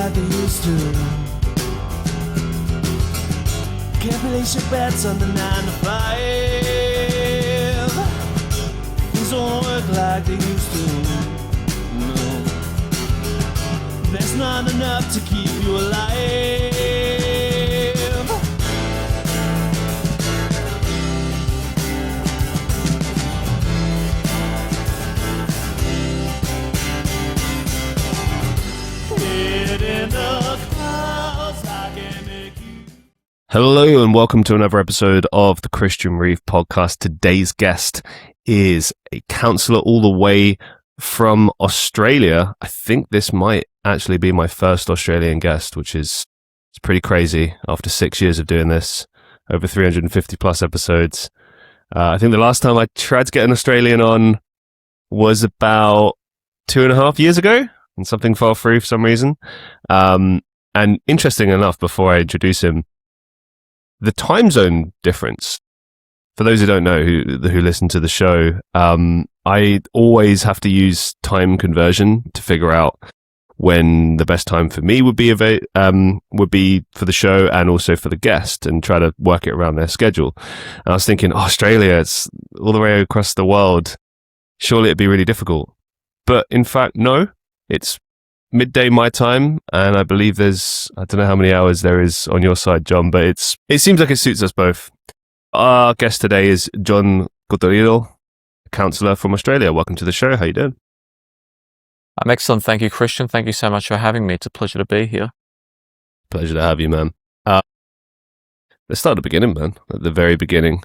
like they used to. Can't place your bets on the 9 to 5. Things don't work like they used to. No, there's not enough to keep you alive. Hello and welcome to another episode of the Christian Reeve Podcast. Today's guest is a counsellor all the way from Australia. I think this might actually be my first Australian guest, which is it's pretty crazy after 6 years of doing this, over 350 plus episodes. I think the last time I tried to get an Australian on was about 2.5 years ago, and something fell through for some reason. And interesting enough, before I introduce him, the time zone difference, for those who don't know, who listen to the show, I always have to use time conversion to figure out when the best time for me would be for the show and also for the guest, and try to work it around their schedule. And I was thinking, Australia, it's all the way across the world. Surely it'd be really difficult. But in fact, no, it's midday my time, and I believe there's, I don't know how many hours there is on your side, John, but it seems like it suits us both. Our guest today is John Cuturilo, a counsellor from Australia. Welcome to the show. How you doing? I'm excellent. Thank you, Christian. Thank you so much for having me. It's a pleasure to be here. Pleasure to have you, man. Let's start at the beginning, man. At the very beginning.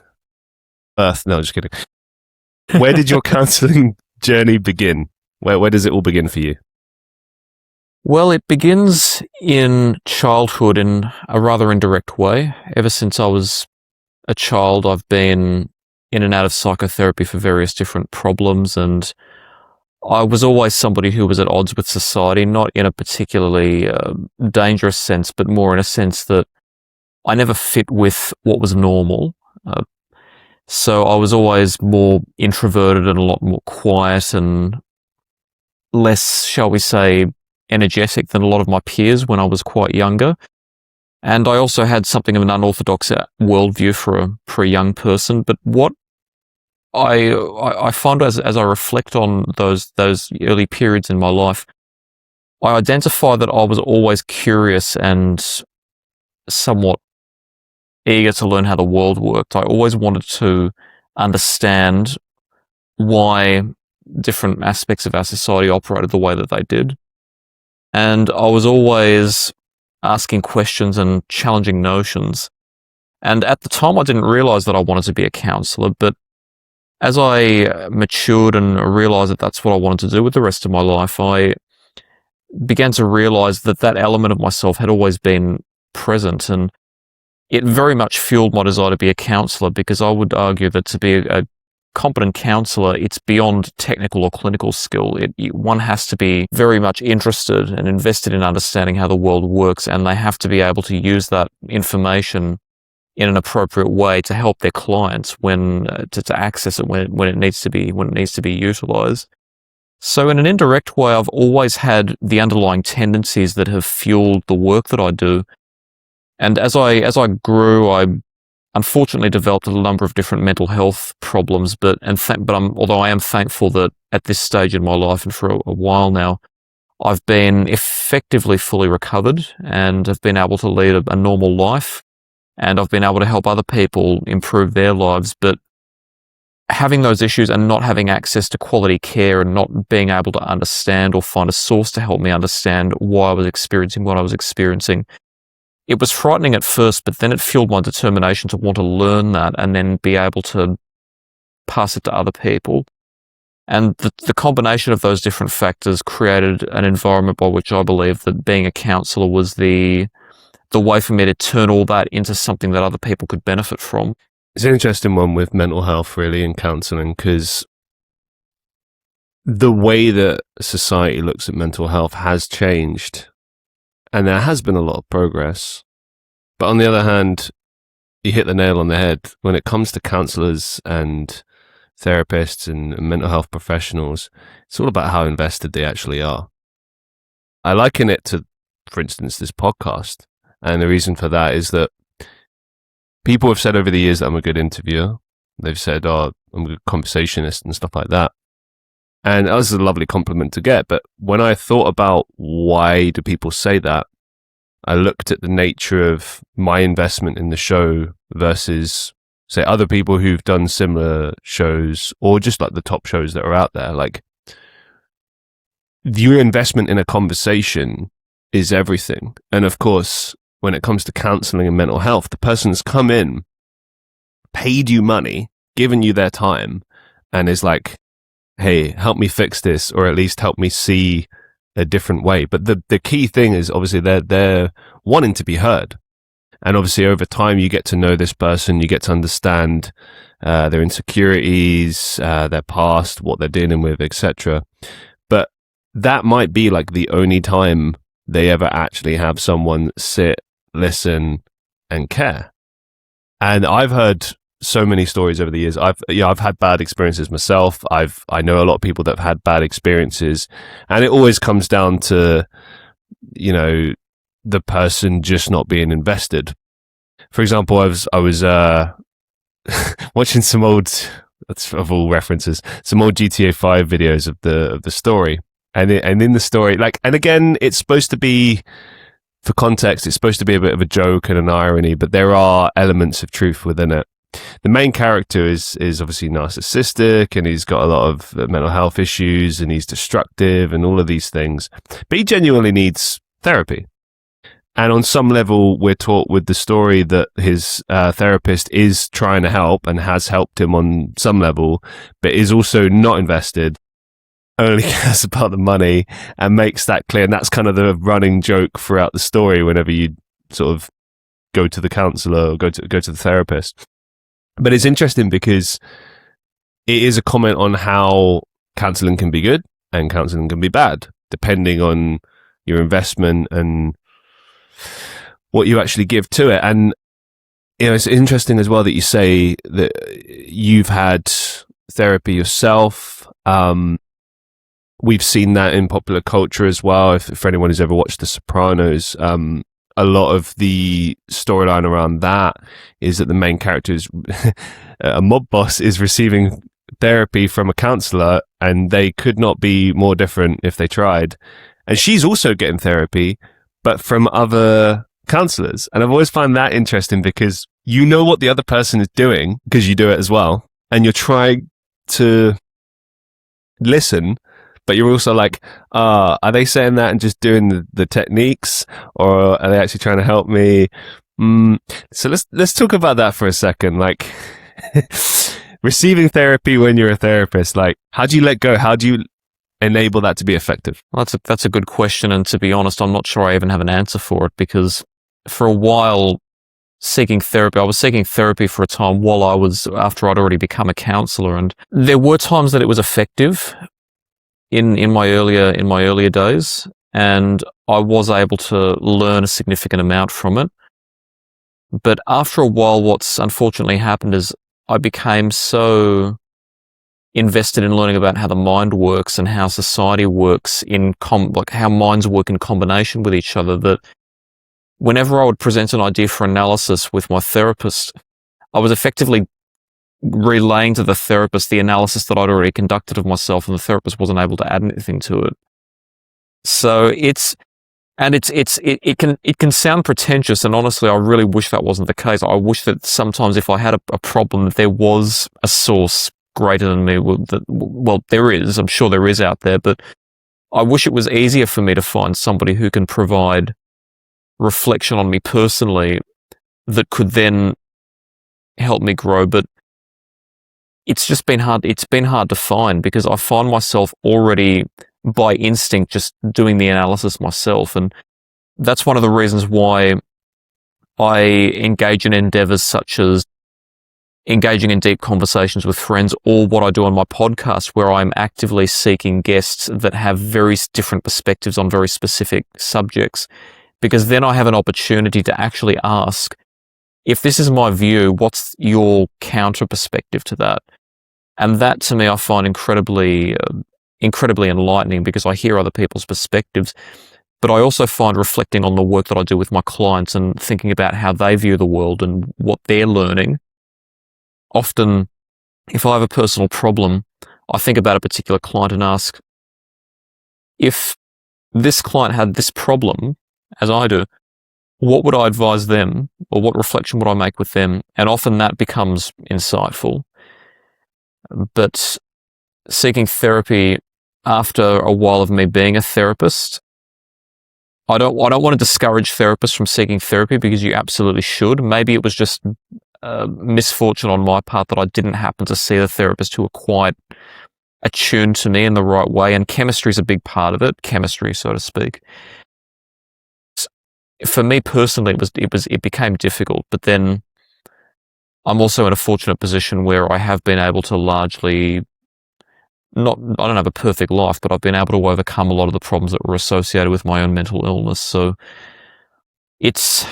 No, just kidding. Where did your counselling journey begin? Where does it all begin for you? Well, it begins in childhood in a rather indirect way. Ever since I was a child, I've been in and out of psychotherapy for various different problems, and I was always somebody who was at odds with society, not in a particularly dangerous sense, but more in a sense that I never fit with what was normal. So I was always more introverted and a lot more quiet and less, shall we say, energetic than a lot of my peers when I was quite younger. And I also had something of an unorthodox worldview for a young person. But what I find as I reflect on those early periods in my life, I identify that I was always curious and somewhat eager to learn how the world worked. I always wanted to understand why different aspects of our society operated the way that they did. And I was always asking questions and challenging notions. And at the time, I didn't realize that I wanted to be a counselor. But as I matured and realized that that's what I wanted to do with the rest of my life, I began to realize that that element of myself had always been present. And it very much fueled my desire to be a counselor, because I would argue that to be a competent counsellor, it's beyond technical or clinical skill. One has to be very much interested and invested in understanding how the world works, and they have to be able to use that information in an appropriate way to help their clients when to access it when it needs to be utilised. So in an indirect way, I've always had the underlying tendencies that have fueled the work that I do. And as I grew, I unfortunately developed a number of different mental health problems, although I am thankful that at this stage in my life and for a while now, I've been effectively fully recovered and have been able to lead a normal life, and I've been able to help other people improve their lives. But having those issues and not having access to quality care and not being able to understand or find a source to help me understand why I was experiencing what I was experiencing, it was frightening at first, but then it fueled my determination to want to learn that and then be able to pass it to other people. And the combination of those different factors created an environment by which I believe that being a counsellor was the way for me to turn all that into something that other people could benefit from. It's an interesting one with mental health, really, in counselling, because the way that society looks at mental health has changed. And there has been a lot of progress. But on the other hand, you hit the nail on the head. When it comes to counsellors and therapists and mental health professionals, it's all about how invested they actually are. I liken it to for instance, this podcast. And the reason for that is that people have said over the years that I'm a good interviewer. They've said, oh, I'm a good conversationist and stuff like that. And that was a lovely compliment to get. But when I thought about why do people say that, I looked at the nature of my investment in the show versus, say, other people who've done similar shows or just like the top shows that are out there. Like, your investment in a conversation is everything. And of course, when it comes to counselling and mental health, the person's come in, paid you money, given you their time, and is like, hey, help me fix this, or at least help me see a different way. But the key thing is obviously they're wanting to be heard. And obviously over time you get to know this person, you get to understand their insecurities, their past, what they're dealing with, etc. But that might be like the only time they ever actually have someone sit, listen, and care. And I've heard so many stories over the years. I've had bad experiences myself. I know a lot of people that have had bad experiences, and it always comes down to, you know, the person just not being invested. For example, I was watching some old, of all references, some old GTA 5 videos of the story, and in the story, like, and again, it's supposed to be, for context, it's supposed to be a bit of a joke and an irony, but there are elements of truth within it. The main character is obviously narcissistic, and he's got a lot of mental health issues, and he's destructive and all of these things, but he genuinely needs therapy. And on some level, we're taught with the story that his therapist is trying to help and has helped him on some level, but is also not invested, only cares about the money, and makes that clear. And that's kind of the running joke throughout the story whenever you sort of go to the counsellor or go to the therapist. But it's interesting because it is a comment on how counselling can be good and counselling can be bad, depending on your investment and what you actually give to it. And, you know, it's interesting as well that you say that you've had therapy yourself. We've seen that in popular culture as well. If anyone who's ever watched The Sopranos, a lot of the storyline around that is that the main character is a mob boss is receiving therapy from a counselor, and they could not be more different if they tried. And she's also getting therapy, but from other counselors. And I've always found that interesting because you know what the other person is doing because you do it as well. And you're trying to listen, but you're also like, are they saying that and just doing the techniques, or are they actually trying to help me? So let's talk about that for a second. Like, receiving therapy when you're a therapist, like, how do you let go? How do you enable that to be effective? Well, that's a good question. And to be honest, I'm not sure I even have an answer for it, because for a while, seeking therapy, I was seeking therapy for a time after I'd already become a counsellor. And there were times that it was effective in my earlier days, and I was able to learn a significant amount from it. But after a while, what's unfortunately happened is I became so invested in learning about how the mind works and how society works like how minds work in combination with each other, that whenever I would present an idea for analysis with my therapist, I was effectively relaying to the therapist the analysis that I'd already conducted of myself, and the therapist wasn't able to add anything to it. So it can sound pretentious, and honestly, I really wish that wasn't the case. I wish that sometimes if I had a problem, that there was a source greater than me. Well, there is. I'm sure there is out there, but I wish it was easier for me to find somebody who can provide reflection on me personally that could then help me grow. But it's just been hard. It's been hard to find, because I find myself already by instinct just doing the analysis myself. And that's one of the reasons why I engage in endeavors such as engaging in deep conversations with friends, or what I do on my podcast, where I'm actively seeking guests that have very different perspectives on very specific subjects, because then I have an opportunity to actually ask, if this is my view, what's your counter perspective to that? And that, to me, I find incredibly enlightening, because I hear other people's perspectives. But I also find reflecting on the work that I do with my clients and thinking about how they view the world and what they're learning. Often, if I have a personal problem, I think about a particular client and ask, if this client had this problem, as I do, what would I advise them, or what reflection would I make with them? And often that becomes insightful. But seeking therapy after a while of me being a therapist, I don't want to discourage therapists from seeking therapy, because you absolutely should. Maybe it was just misfortune on my part that I didn't happen to see the therapist who were quite attuned to me in the right way. And chemistry is a big part of it, chemistry, so to speak. For me personally, it became difficult. But then I'm also in a fortunate position where I have been able to largely I don't have a perfect life, but I've been able to overcome a lot of the problems that were associated with my own mental illness. So it's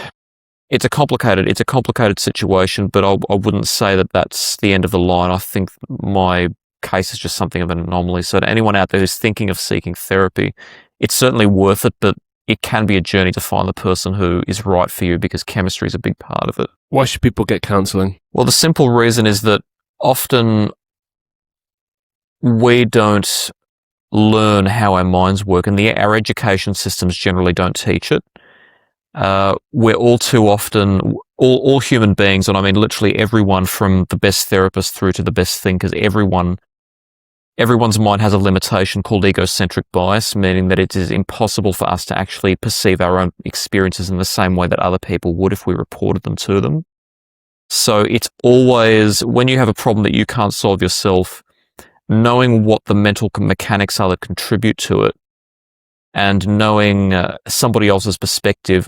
a complicated situation, but I wouldn't say that that's the end of the line. I think my case is just something of an anomaly. So to anyone out there who's thinking of seeking therapy, it's certainly worth it, but it can be a journey to find the person who is right for you, because chemistry is a big part of it. Why should people get counselling? Well, the simple reason is that often we don't learn how our minds work, and our education systems generally don't teach it. We're all too often, all human beings, and I mean literally everyone from the best therapist through to the best thinkers, everyone's mind has a limitation called egocentric bias, meaning that it is impossible for us to actually perceive our own experiences in the same way that other people would if we reported them to them. So it's always, when you have a problem that you can't solve yourself, knowing what the mental mechanics are that contribute to it, and knowing somebody else's perspective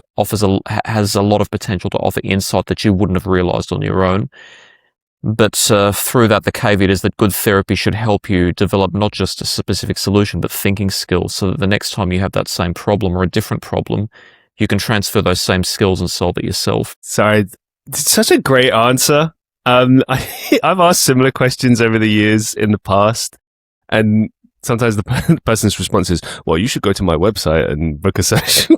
has a lot of potential to offer insight that you wouldn't have realized on your own. But through that, the caveat is that good therapy should help you develop not just a specific solution, but thinking skills, so that the next time you have that same problem or a different problem, you can transfer those same skills and solve it yourself. Sorry, it's such a great answer. I've asked similar questions over the years in the past, and sometimes the person's response is, well, you should go to my website and book a session.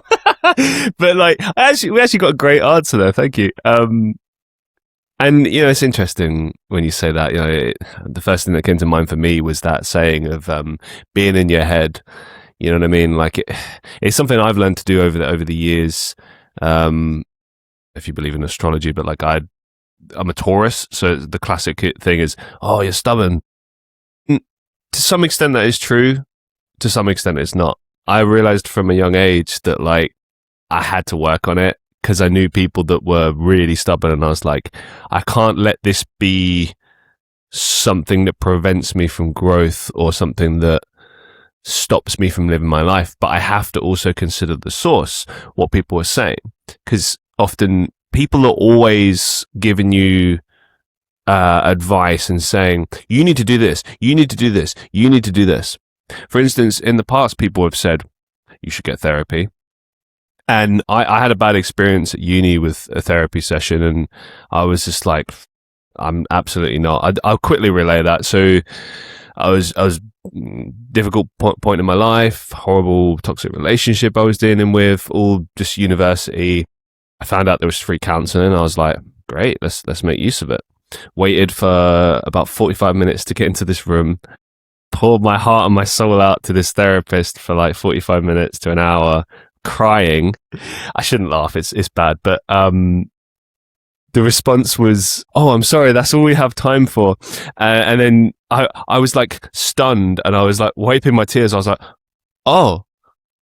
But like, we actually got a great answer there. Thank you. And, it's interesting when you say that. The first thing that came to mind for me was that saying of being in your head. You know what I mean? Like, it's something I've learned to do over the years, if you believe in astrology. But like, I'm a Taurus, so the classic thing is, oh, you're stubborn. To some extent that is true. To some extent it's not. I realized from a young age that like I had to work on it, because I knew people that were really stubborn, and I was like, I can't let this be something that prevents me from growth or something that stops me from living my life. But I have to also consider the source, what people are saying, because often people are always giving you advice and saying, you need to do this, you need to do this, you need to do this. For instance, in the past, people have said, you should get therapy. And I had a bad experience at uni with a therapy session, and I was just like, I'm absolutely not. I'll quickly relay that. So I was difficult point in my life, horrible toxic relationship I was dealing with, all just university. I found out there was free counselling. I was like, great, let's make use of it. Waited for about 45 minutes to get into this room, poured my heart and my soul out to this therapist for like 45 minutes to an hour, crying. I shouldn't laugh, it's bad, but the response was, oh, I'm sorry, that's all we have time for. And then I was like stunned, and I was like wiping my tears. I was like, oh,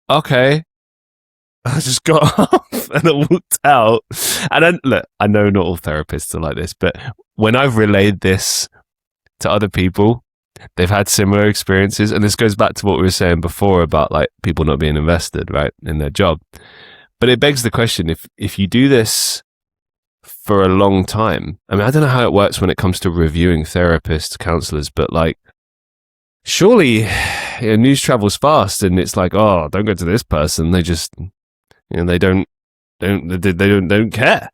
okay. I just got off and I walked out. And then, look, I know not all therapists are like this, but when I've relayed this to other people, they've had similar experiences. And this goes back to what we were saying before about like people not being invested, right, in their job. But it begs the question, if you do this for a long time, I mean, I don't know how it works when it comes to reviewing therapists, counselors, but like, surely news travels fast, and it's like, oh, don't go to this person. They just, they don't care.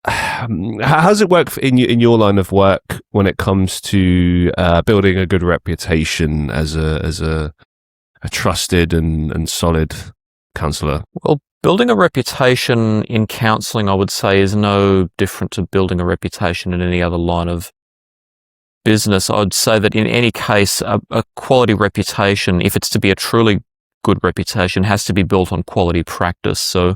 How does it work in your line of work when it comes to building a good reputation as a trusted and solid counsellor? Well, building a reputation in counselling, I would say, is no different to building a reputation in any other line of business. I'd say that in any case, a quality reputation, if it's to be a truly good reputation, has to be built on quality practice. So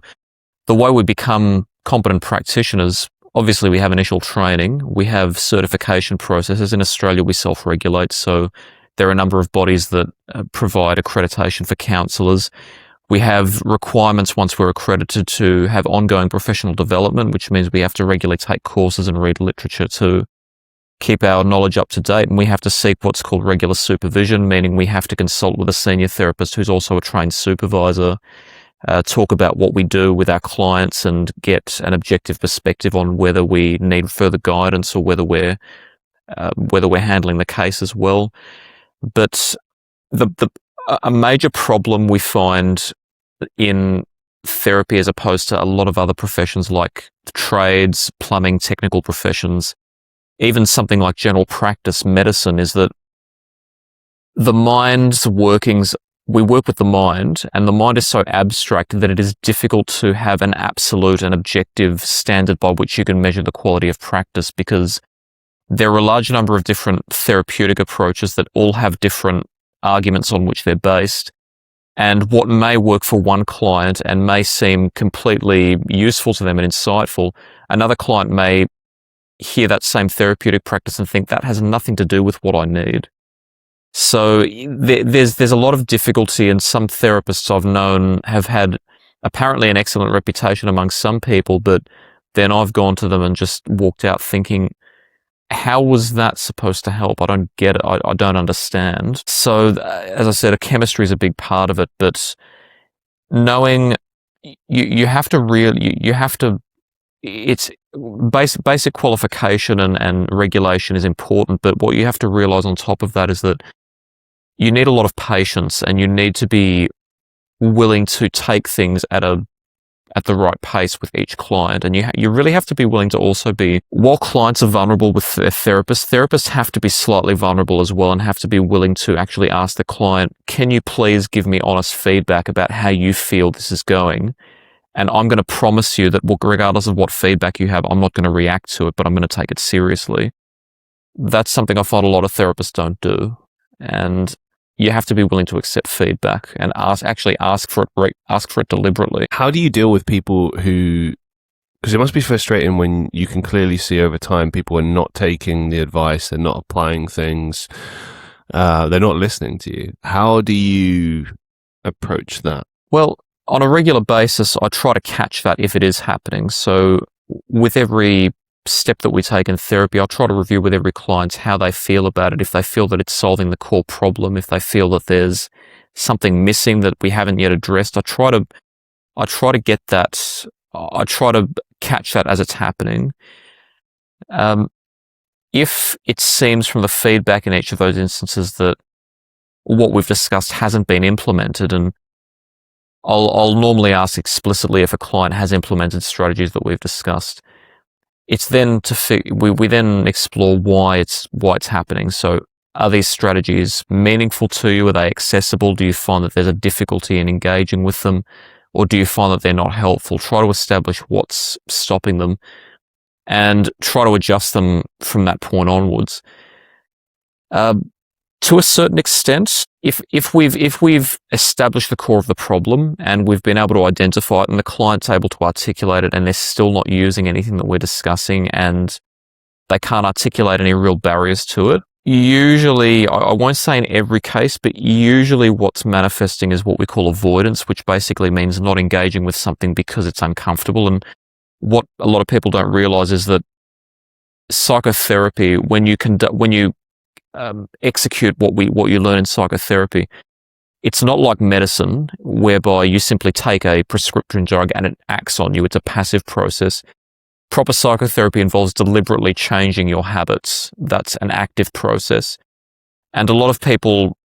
the way we become competent practitioners, obviously we have initial training, we have certification processes. In Australia, we self-regulate, so there are a number of bodies that provide accreditation for counsellors. We have requirements once we're accredited to have ongoing professional development, which means we have to regularly take courses and read literature to keep our knowledge up to date. And we have to seek what's called regular supervision, meaning we have to consult with a senior therapist who's also a trained supervisor, talk about what we do with our clients and get an objective perspective on whether we need further guidance or whether we're handling the case as well. But a major problem we find in therapy, as opposed to a lot of other professions like trades, plumbing, technical professions, even something like general practice medicine, is that the mind's workings, we work with the mind, and the mind is so abstract that it is difficult to have an absolute and objective standard by which you can measure the quality of practice, because there are a large number of different therapeutic approaches that all have different arguments on which they're based. And what may work for one client and may seem completely useful to them and insightful, another client may hear that same therapeutic practice and think that has nothing to do with what I need. So there's a lot of difficulty, and some therapists I've known have had apparently an excellent reputation among some people, but then I've gone to them and just walked out thinking, how was that supposed to help? I don't get it. I don't understand. So, as I said, chemistry is a big part of it, but knowing you have to it's basic qualification and regulation is important, but what you have to realize on top of that is that you need a lot of patience, and you need to be willing to take things at the right pace with each client. And you really have to be willing to also be, while clients are vulnerable with their therapists have to be slightly vulnerable as well, and have to be willing to actually ask the client, can you please give me honest feedback about how you feel this is going? And I'm going to promise you that regardless of what feedback you have, I'm not going to react to it, but I'm going to take it seriously. That's something I find a lot of therapists don't do. And you have to be willing to accept feedback and ask for it deliberately. How do you deal with people who, because it must be frustrating when you can clearly see over time people are not taking the advice, they're not applying things, they're not listening to you. How do you approach that? Well, on a regular basis, I try to catch that if it is happening. So with every step that we take in therapy, I'll try to review with every client how they feel about it, if they feel that it's solving the core problem, if they feel that there's something missing that we haven't yet addressed. I try to get that. I try to catch that as it's happening. If it seems from the feedback in each of those instances that what we've discussed hasn't been implemented, and I'll normally ask explicitly if a client has implemented strategies that we've discussed. It's then we then explore why it's happening. So, are these strategies meaningful to you? Are they accessible? Do you find that there's a difficulty in engaging with them, or do you find that they're not helpful? Try to establish what's stopping them, and try to adjust them from that point onwards. To a certain extent, if we've established the core of the problem and we've been able to identify it, and the client's able to articulate it, and they're still not using anything that we're discussing, and they can't articulate any real barriers to it, usually, I won't say in every case, but usually what's manifesting is what we call avoidance, which basically means not engaging with something because it's uncomfortable. And what a lot of people don't realize is that psychotherapy, when you execute what you learn in psychotherapy, it's not like medicine whereby you simply take a prescription drug and it acts on you. It's a passive process. Proper psychotherapy involves deliberately changing your habits. That's an active process. And a lot of people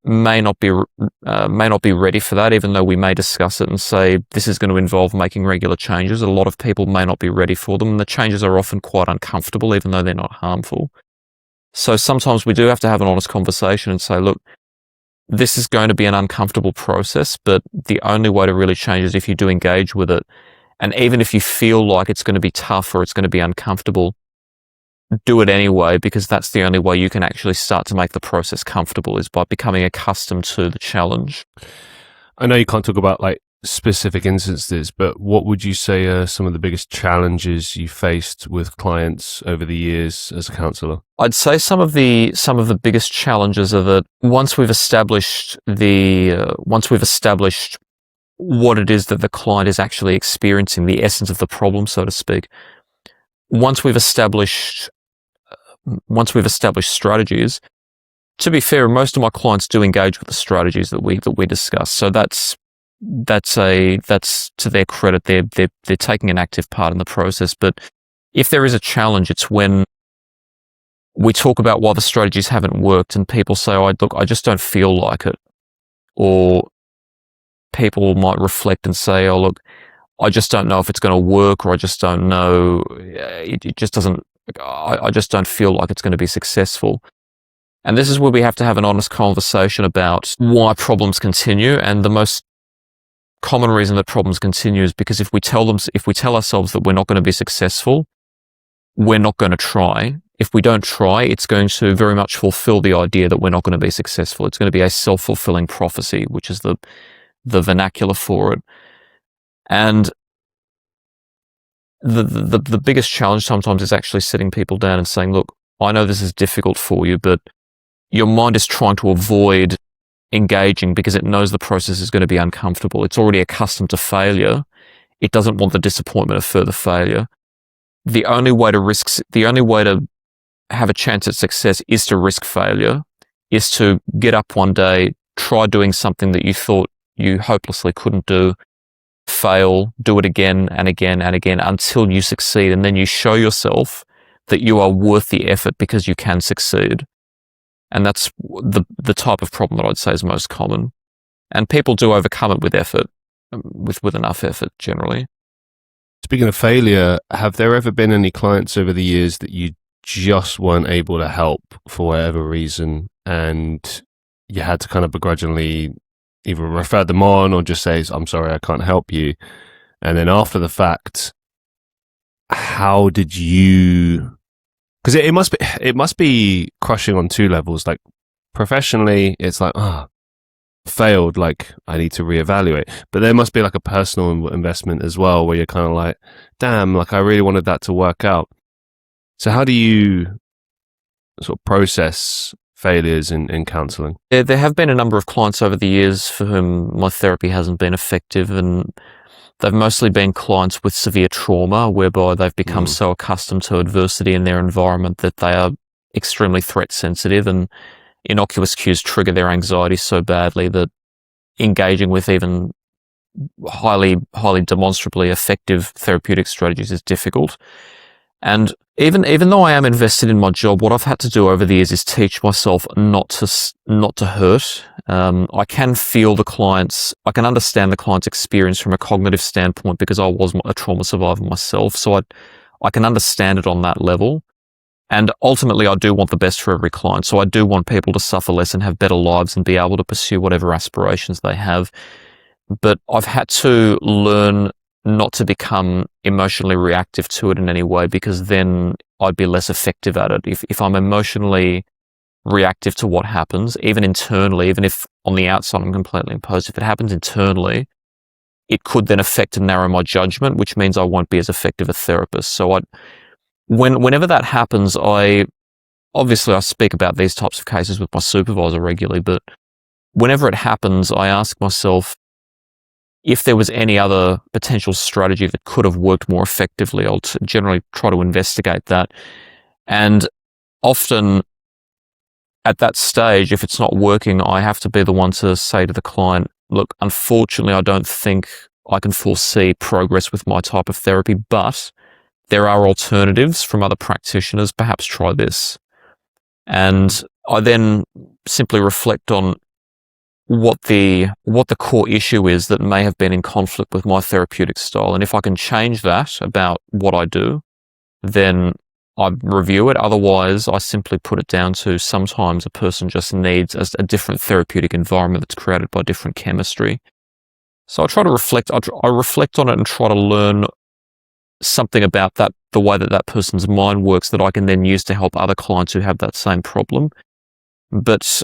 may not be ready for that, even though we may discuss it and say this is going to involve making regular changes. A lot of people may not be ready for them, and the changes are often quite uncomfortable, even though they're not harmful. So sometimes we do have to have an honest conversation and say, look, this is going to be an uncomfortable process, but the only way to really change is if you do engage with it. And even if you feel like it's going to be tough or it's going to be uncomfortable, do it anyway, because that's the only way you can actually start to make the process comfortable, is by becoming accustomed to the challenge. I know you can't talk about like specific instances, but what would you say are some of the biggest challenges you faced with clients over the years as a counsellor? I'd say some of the biggest challenges are that once we've established what it is that the client is actually experiencing, the essence of the problem, so to speak. Once we've established strategies, to be fair, most of my clients do engage with the strategies that we discuss. So that's to their credit. They're taking an active part in the process. But if there is a challenge, it's when we talk about why the strategies haven't worked and people say, "Oh, look, I just don't feel like it," or people might reflect and say, "Oh, look, I just don't know if it's going to work," or "I just don't know. It just doesn't. I just don't feel like it's going to be successful." And this is where we have to have an honest conversation about why problems continue. And the most common reason that problems continue is because if we tell ourselves that we're not going to be successful, we're not going to try. If we don't try, it's going to very much fulfill the idea that we're not going to be successful. It's going to be a self-fulfilling prophecy, which is the vernacular for it. And the biggest challenge sometimes is actually sitting people down and saying, "Look, I know this is difficult for you, but your mind is trying to avoid engaging because it knows the process is going to be uncomfortable. It's already accustomed to failure. It doesn't want the disappointment of further failure. The only way to have a chance at success is to risk failure, is to get up one day, try doing something that you thought you hopelessly couldn't do, fail, do it again and again and again until you succeed. And then you show yourself that you are worth the effort because you can succeed." And that's the type of problem that I'd say is most common. And people do overcome it with effort, with enough effort generally. Speaking of failure, have there ever been any clients over the years that you just weren't able to help for whatever reason, and you had to kind of begrudgingly either refer them on or just say, "I'm sorry, I can't help you"? And then after the fact, how did you... Because it must be crushing on two levels. Like professionally, it's like, failed, like I need to reevaluate. But there must be like a personal investment as well, where you're kind of like, damn, like I really wanted that to work out. So how do you sort of process failures in counselling? There have been a number of clients over the years for whom my therapy hasn't been effective, and they've mostly been clients with severe trauma, whereby they've become so accustomed to adversity in their environment that they are extremely threat sensitive, and innocuous cues trigger their anxiety so badly that engaging with even highly demonstrably effective therapeutic strategies is difficult. And even though I am invested in my job, what I've had to do over the years is teach myself not to hurt. I can feel I can understand the client's experience from a cognitive standpoint because I was a trauma survivor myself. So I can understand it on that level. And ultimately, I do want the best for every client. So I do want people to suffer less and have better lives and be able to pursue whatever aspirations they have. But I've had to learn not to become emotionally reactive to it in any way, because then I'd be less effective at it. If I'm emotionally reactive to what happens, even internally, even if on the outside I'm completely imposed, if it happens internally, it could then affect and narrow my judgment, which means I won't be as effective a therapist. So whenever that happens, I speak about these types of cases with my supervisor regularly, but whenever it happens, I ask myself, if there was any other potential strategy that could have worked more effectively, I'll generally try to investigate that. And often at that stage, if it's not working, I have to be the one to say to the client, "Look, unfortunately, I don't think I can foresee progress with my type of therapy, but there are alternatives from other practitioners. Perhaps try this." And I then simply reflect on what the core issue is that may have been in conflict with my therapeutic style. And if I can change that about what I do, then I review it. Otherwise, I simply put it down to sometimes a person just needs a different therapeutic environment that's created by different chemistry. So I try to reflect. I reflect on it and try to learn something about that, the way that person's mind works, that I can then use to help other clients who have that same problem. But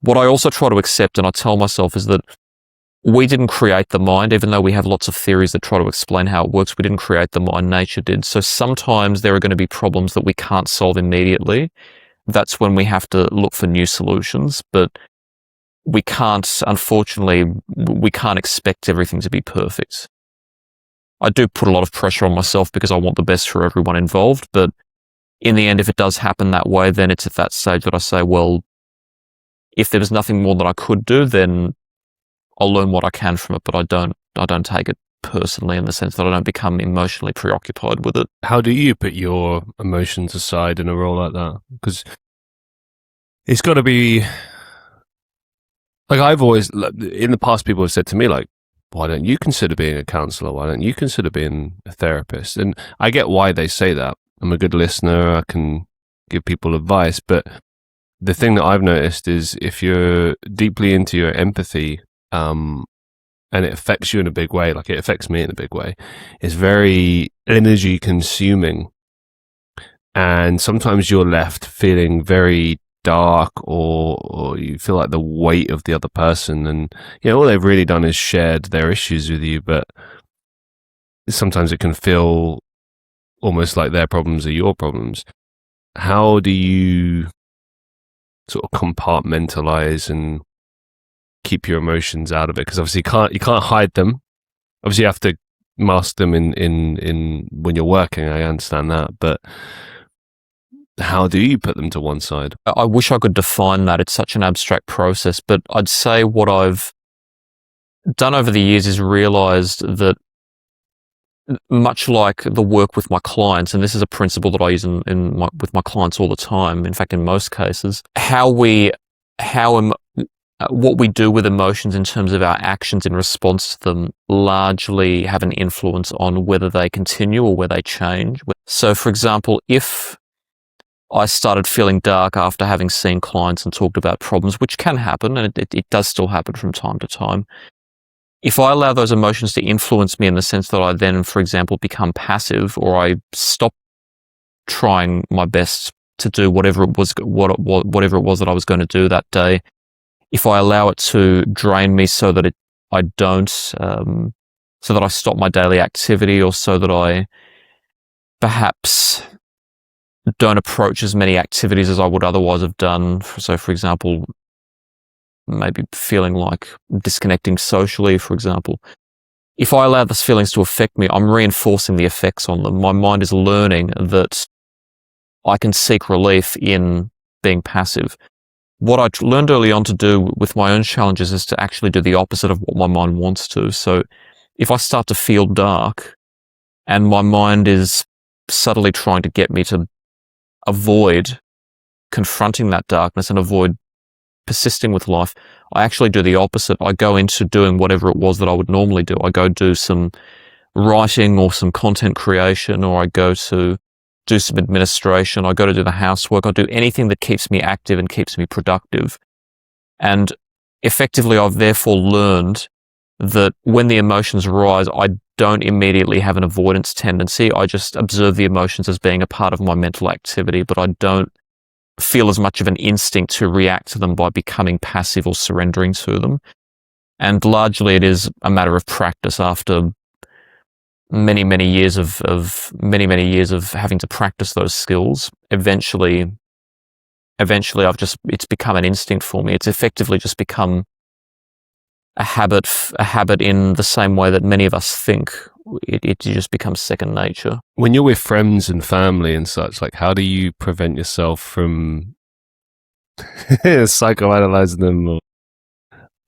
what I also try to accept, and I tell myself, is that we didn't create the mind. Even though we have lots of theories that try to explain how it works, we didn't create the mind, nature did. So sometimes there are going to be problems that we can't solve immediately. That's when we have to look for new solutions. But we can't, unfortunately, we can't expect everything to be perfect. I do put a lot of pressure on myself because I want the best for everyone involved. But in the end, if it does happen that way, then it's at that stage that I say, well, if there was nothing more that I could do, then I'll learn what I can from it, but I don't take it personally, in the sense that I don't become emotionally preoccupied with it. How do you put your emotions aside in a role like that? Because it's got to be, like, I've always, in the past, people have said to me, like, why don't you consider being a counsellor? Why don't you consider being a therapist? And I get why they say that. I'm a good listener. I can give people advice. But the thing that I've noticed is, if you're deeply into your empathy, and it affects you in a big way, like it affects me in a big way, it's very energy consuming. And sometimes you're left feeling very dark, or you feel like the weight of the other person, and all they've really done is shared their issues with you, but sometimes it can feel almost like their problems are your problems. How do you sort of compartmentalize and keep your emotions out of it? Because obviously you can't hide them. Obviously you have to mask them in when you're working, I understand that, but how do you put them to one side? I wish I could define that. It's such an abstract process, but I'd say what I've done over the years is realized that, much like the work with my clients, and this is a principle that I use with my clients all the time, in fact, in most cases, what we do with emotions in terms of our actions in response to them largely have an influence on whether they continue or whether they change. So, for example, if I started feeling dark after having seen clients and talked about problems, which can happen, and it does still happen from time to time, if I allow those emotions to influence me in the sense that I then, for example, become passive, or I stop trying my best to do whatever it was that I was going to do that day, if I allow it to drain me so that I don't, so that I stop my daily activity, or so that I perhaps don't approach as many activities as I would otherwise have done. So, for example, maybe feeling like disconnecting socially, for example. If I allow those feelings to affect me, I'm reinforcing the effects on them. My mind is learning that I can seek relief in being passive. What I learned early on to do with my own challenges is to actually do the opposite of what my mind wants to. So if I start to feel dark and my mind is subtly trying to get me to avoid confronting that darkness and avoid persisting with life, I actually do the opposite. I go into doing whatever it was that I would normally do. I go do some writing or some content creation, or I go to do some administration. I go to do the housework. I do anything that keeps me active and keeps me productive. And effectively, I've therefore learned that when the emotions rise, I don't immediately have an avoidance tendency. I just observe the emotions as being a part of my mental activity, but I don't feel as much of an instinct to react to them by becoming passive or surrendering to them. And largely it is a matter of practice. After many years of having to practice those skills, eventually it's become an instinct for me. It's effectively just become a habit in the same way that many of us think. It just becomes second nature. When you're with friends and family and such, like, how do you prevent yourself from psychoanalyzing them?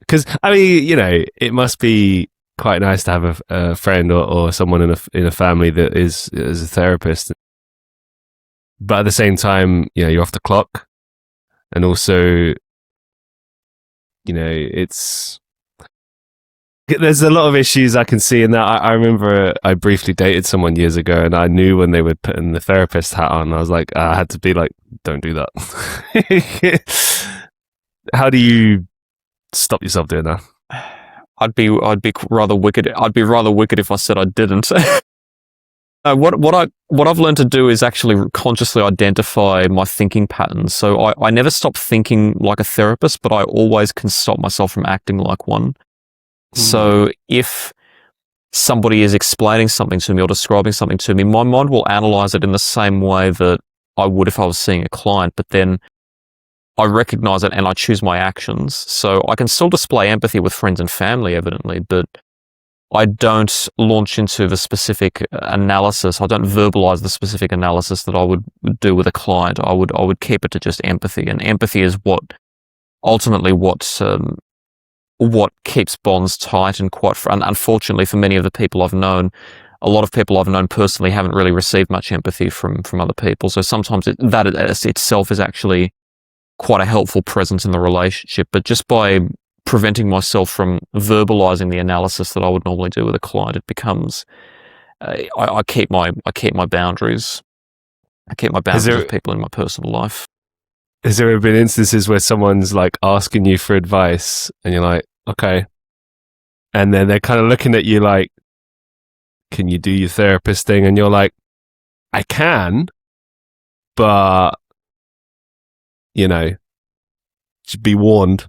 Because, I mean, it must be quite nice to have a friend or someone in a family that is a therapist. But at the same time, you're off the clock. And also, it's There's a lot of issues I can see in that. I remember I briefly dated someone years ago, and I knew when they would put in the therapist hat on, I was like, I had to be like, don't do that. How do you stop yourself doing that? I'd be rather wicked. I'd be rather wicked if I said I didn't. What I've learned to do is actually consciously identify my thinking patterns. So I never stop thinking like a therapist, but I always can stop myself from acting like one. So if somebody is explaining something to me or describing something to me, my mind will analyze it in the same way that I would if I was seeing a client, but then I recognize it and I choose my actions. So I can still display empathy with friends and family, evidently, but I don't launch into the specific analysis. I don't verbalize the specific analysis that I would do with a client. I would keep it to just empathy, and empathy is ultimately what keeps bonds tight. And unfortunately for many of the people I've known, a lot of people I've known personally haven't really received much empathy from other people. So sometimes that itself is actually quite a helpful presence in the relationship. But just by preventing myself from verbalizing the analysis that I would normally do with a client, it becomes I keep my boundaries. I keep my boundaries with people in my personal life. Has there ever been instances where someone's like asking you for advice and you're like, okay, and then they're kind of looking at you like, can you do your therapist thing? And you're like, I can, but just be warned.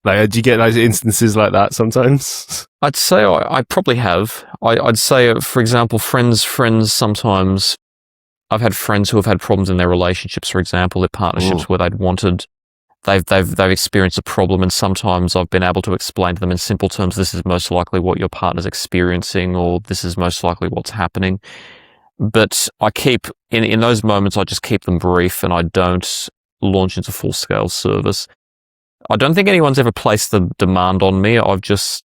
Like, do you get those instances like that sometimes? I'd say I probably have. I'd say, for example, friends sometimes. I've had friends who have had problems in their relationships, for example, their partnerships, where they've experienced a problem, and sometimes I've been able to explain to them in simple terms, this is most likely what your partner's experiencing, or this is most likely what's happening. But I keep, in those moments, I just keep them brief, and I don't launch into full-scale service. I don't think anyone's ever placed the demand on me. I've just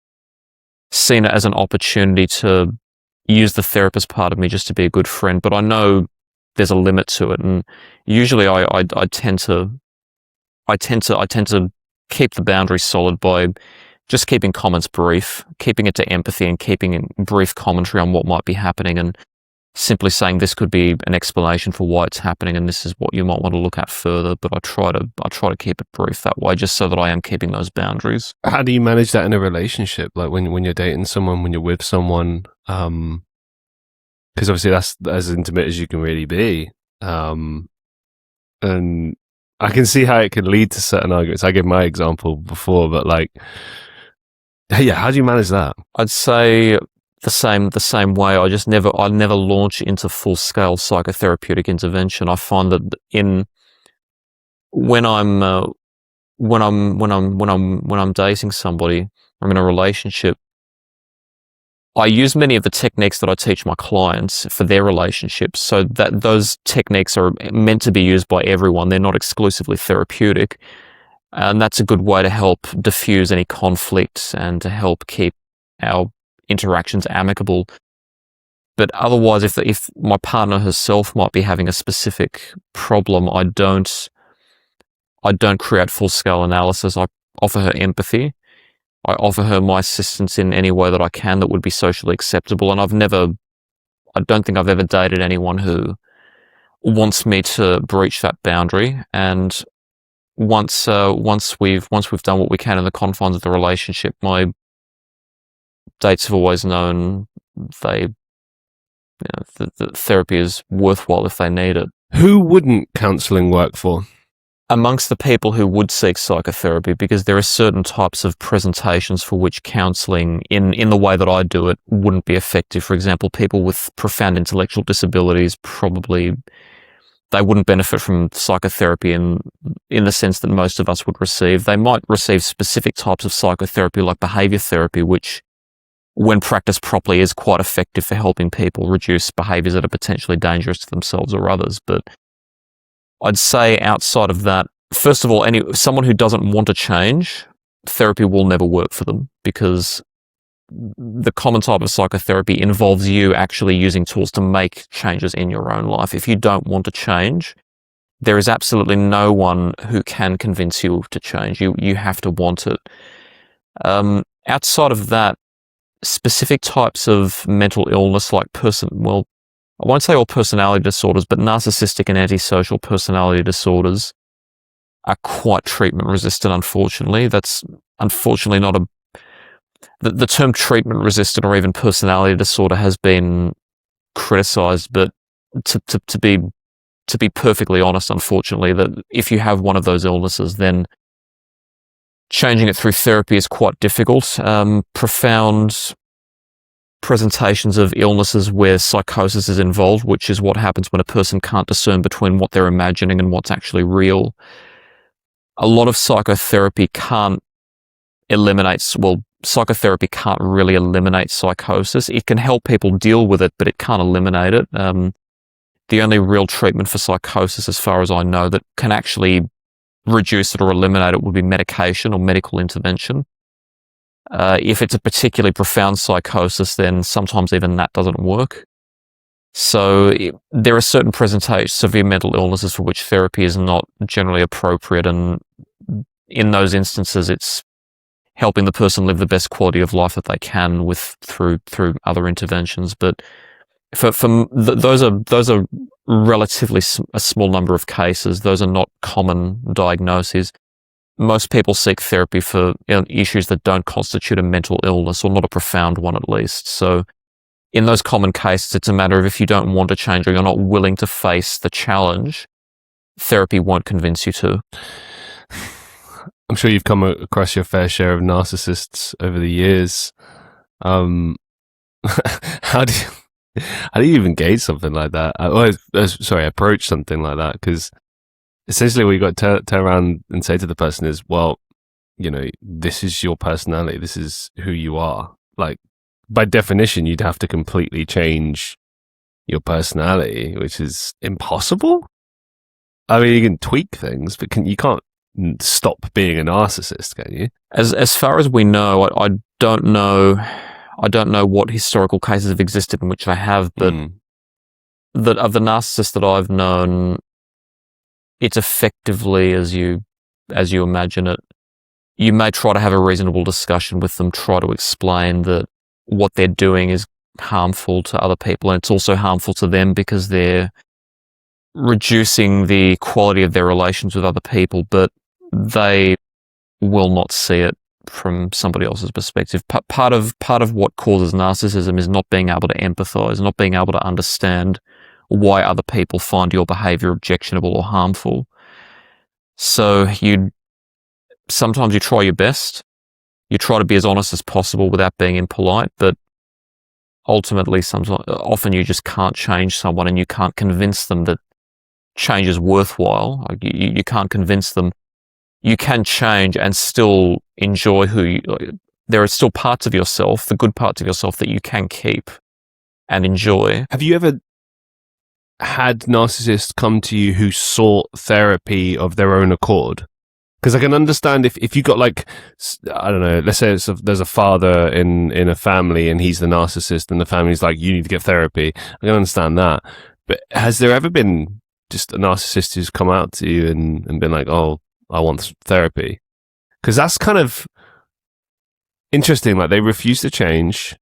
seen it as an opportunity to use the therapist part of me just to be a good friend, but I know there's a limit to it, and usually I tend to keep the boundaries solid by just keeping comments brief, keeping it to empathy, and keeping in brief commentary on what might be happening, and simply saying this could be an explanation for why it's happening, and this is what you might want to look at further. But I try to keep it brief that way, just so that I am keeping those boundaries. How do you manage that in a relationship? Like when you're dating someone, when you're with someone, because obviously that's as intimate as you can really be. And I can see how it can lead to certain arguments. I gave my example before, but like, yeah, how do you manage that? I'd say the same way. I never launch into full scale psychotherapeutic intervention. I find that when I'm dating somebody, I'm in a relationship, I use many of the techniques that I teach my clients for their relationships, so that those techniques are meant to be used by everyone. They're not exclusively therapeutic. And that's a good way to help diffuse any conflict and to help keep our interactions amicable. But otherwise, if my partner herself might be having a specific problem, I don't create full-scale analysis. I offer her empathy. I offer her my assistance in any way that I can that would be socially acceptable. And I don't think I've ever dated anyone who wants me to breach that boundary. And once we've done what we can in the confines of the relationship, my dates have always known the therapy is worthwhile if they need it. Who wouldn't counselling work for? Amongst the people who would seek psychotherapy, because there are certain types of presentations for which counselling, in the way that I do it, wouldn't be effective. For example, people with profound intellectual disabilities, probably they wouldn't benefit from psychotherapy in the sense that most of us would receive. They might receive specific types of psychotherapy like behaviour therapy, which, when practiced properly, is quite effective for helping people reduce behaviours that are potentially dangerous to themselves or others. But I'd say outside of that, first of all, someone who doesn't want to change, therapy will never work for them, because the common type of psychotherapy involves you actually using tools to make changes in your own life. If you don't want to change, there is absolutely no one who can convince you to change. You have to want it. outside of that, specific types of mental illness like I won't say all personality disorders, but narcissistic and antisocial personality disorders are quite treatment resistant, unfortunately. That's unfortunately not the term treatment resistant or even personality disorder has been criticized, but to be perfectly honest, unfortunately, that if you have one of those illnesses, then changing it through therapy is quite difficult. Profound presentations of illnesses where psychosis is involved, which is what happens when a person can't discern between what they're imagining and what's actually real. A lot of psychotherapy can't really eliminate psychosis. It can help people deal with it, but it can't eliminate it. The only real treatment for psychosis, as far as I know, that can actually reduce it or eliminate it would be medication or medical intervention. If it's a particularly profound psychosis, then sometimes even that doesn't work. So there are certain severe mental illnesses for which therapy is not generally appropriate, and in those instances, it's helping the person live the best quality of life that they can through other interventions. But those are relatively a small number of cases. Those are not common diagnoses. Most people seek therapy for issues that don't constitute a mental illness, or not a profound one at least. So in those common cases, it's a matter of if you don't want to change or you're not willing to face the challenge, therapy won't convince you to. I'm sure you've come across your fair share of narcissists over the years. How do you even gauge something like that? Approach something like that? Because essentially what you got to turn around and say to the person is, well, this is your personality. This is who you are. Like, by definition, you'd have to completely change your personality, which is impossible. I mean, you can tweak things, but you can't stop being a narcissist, can you? As far as we know, I don't know what historical cases have existed in which I have, but that of the narcissists that I've known, it's effectively as you imagine it. You may try to have a reasonable discussion with them, try to explain that what they're doing is harmful to other people, and it's also harmful to them because they're reducing the quality of their relations with other people, but they will not see it from somebody else's perspective. Part of what causes narcissism is not being able to empathize, not being able to understand why other people find your behavior objectionable or harmful. So sometimes you try your best. You try to be as honest as possible without being impolite, but ultimately, often you just can't change someone, and you can't convince them that change is worthwhile. Like you can't convince them. You can change and still enjoy there are still parts of yourself, the good parts of yourself, that you can keep and enjoy. Have you ever had narcissists come to you who sought therapy of their own accord? Because I can understand if you got, like, I don't know, let's say there's a father in a family and he's the narcissist and the family's like, you need to get therapy. I can understand that. But has there ever been just a narcissist who's come out to you and been like, oh, I want therapy? Because that's kind of interesting. Like, they refuse to change.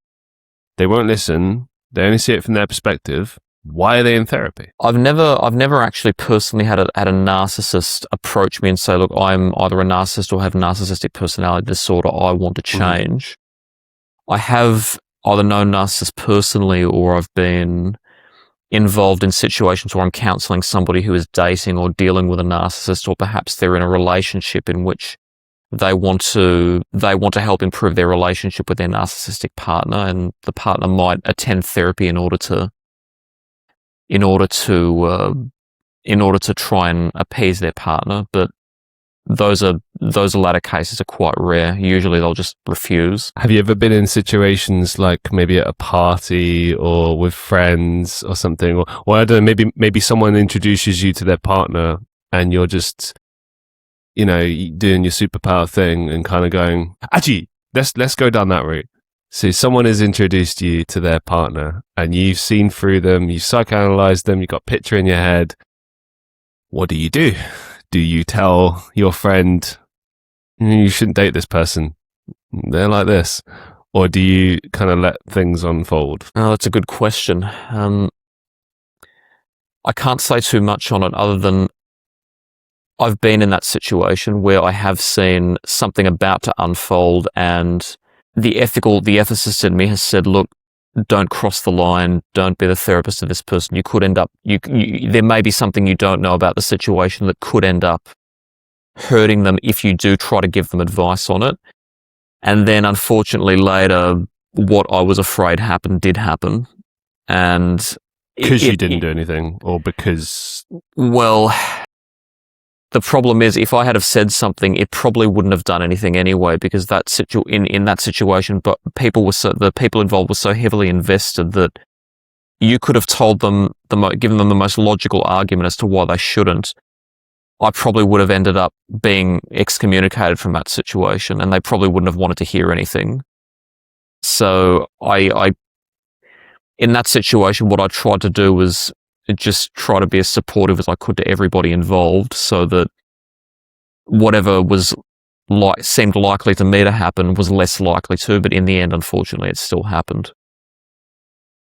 They won't listen. They only see it from their perspective. Why are they in therapy? I've never actually personally had a narcissist approach me and say, look, I'm either a narcissist or have narcissistic personality disorder. I want to change. I have either known narcissists personally, or I've been involved in situations where I'm counselling somebody who is dating or dealing with a narcissist, or perhaps they're in a relationship in which they want to help improve their relationship with their narcissistic partner, and the partner might attend therapy in order to try and appease their partner. But those latter cases are quite rare. Usually they'll just refuse. Have you ever been in situations like maybe at a party or with friends or something, or I don't know, maybe someone introduces you to their partner and you're just, doing your superpower thing and kind of going, actually, let's go down that route. So someone has introduced you to their partner and you've seen through them, you've psychoanalyzed them, you've got a picture in your head. What do? Do you tell your friend, you shouldn't date this person? they're like this? Or do you kind of let things unfold? Oh, that's a good question. I can't say too much on it other than I've been in that situation where I have seen something about to unfold, and the ethicist in me has said, look, don't cross the line. Don't be the therapist of this person. You could end up, there may be something you don't know about the situation that could end up hurting them if you do try to give them advice on it. And then unfortunately later, what I was afraid happened did happen. And because you didn't do anything, or because... Well, the problem is, if I had have said something, it probably wouldn't have done anything anyway, because in that situation, but the people involved were so heavily invested that you could have told them, given them the most logical argument as to why they shouldn't. I probably would have ended up being excommunicated from that situation, and they probably wouldn't have wanted to hear anything. So in that situation, what I tried to do was just try to be as supportive as I could to everybody involved, so that whatever seemed likely to me to happen was less likely to, but in the end, unfortunately, it still happened.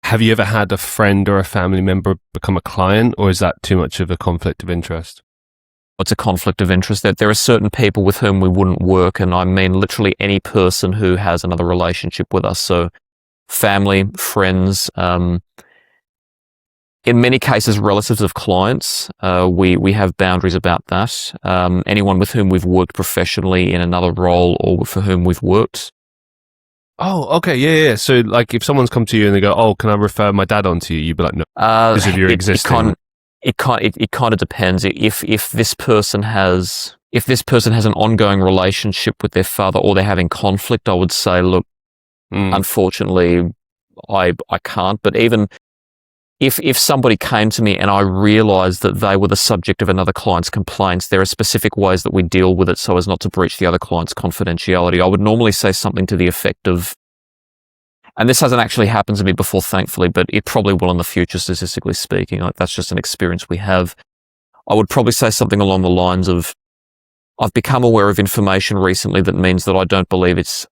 Have you ever had a friend or a family member become a client, or is that too much of a conflict of interest? It's a conflict of interest. That there are certain people with whom we wouldn't work, and I mean literally any person who has another relationship with us. So family, friends, in many cases, relatives of clients. We have boundaries about that. Anyone with whom we've worked professionally in another role or for whom we've worked. Oh, okay, yeah. So, like, if someone's come to you and they go, "Oh, can I refer my dad onto you?" You'd be like, "No," because of your existing. It kind of depends. If this person has an ongoing relationship with their father, or they're having conflict, I would say, look, unfortunately, I can't. But even if somebody came to me and I realised that they were the subject of another client's complaints, there are specific ways that we deal with it so as not to breach the other client's confidentiality. I would normally say something to the effect of, and this hasn't actually happened to me before, thankfully, but it probably will in the future, statistically speaking. Like, that's just an experience we have. I would probably say something along the lines of, I've become aware of information recently that means that I don't believe it's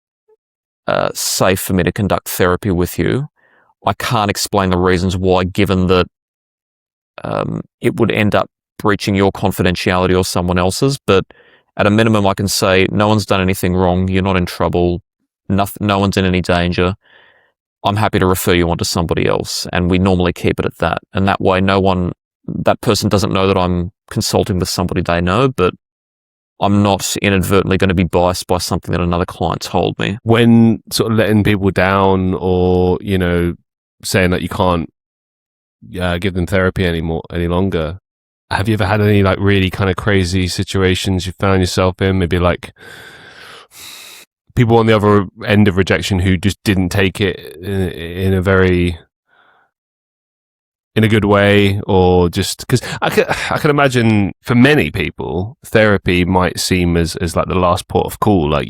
safe for me to conduct therapy with you. I can't explain the reasons why, given that it would end up breaching your confidentiality or someone else's. But at a minimum, I can say, no one's done anything wrong. You're not in trouble. No one's in any danger. I'm happy to refer you on to somebody else. And we normally keep it at that. And that way, that person doesn't know that I'm consulting with somebody they know, but I'm not inadvertently going to be biased by something that another client told me. When sort of letting people down, or, saying that you can't give them therapy any longer, have you ever had any like really kind of crazy situations you found yourself in? Maybe like people on the other end of rejection who just didn't take it in a good way, or just because I can imagine for many people therapy might seem as like the last port of call. Like,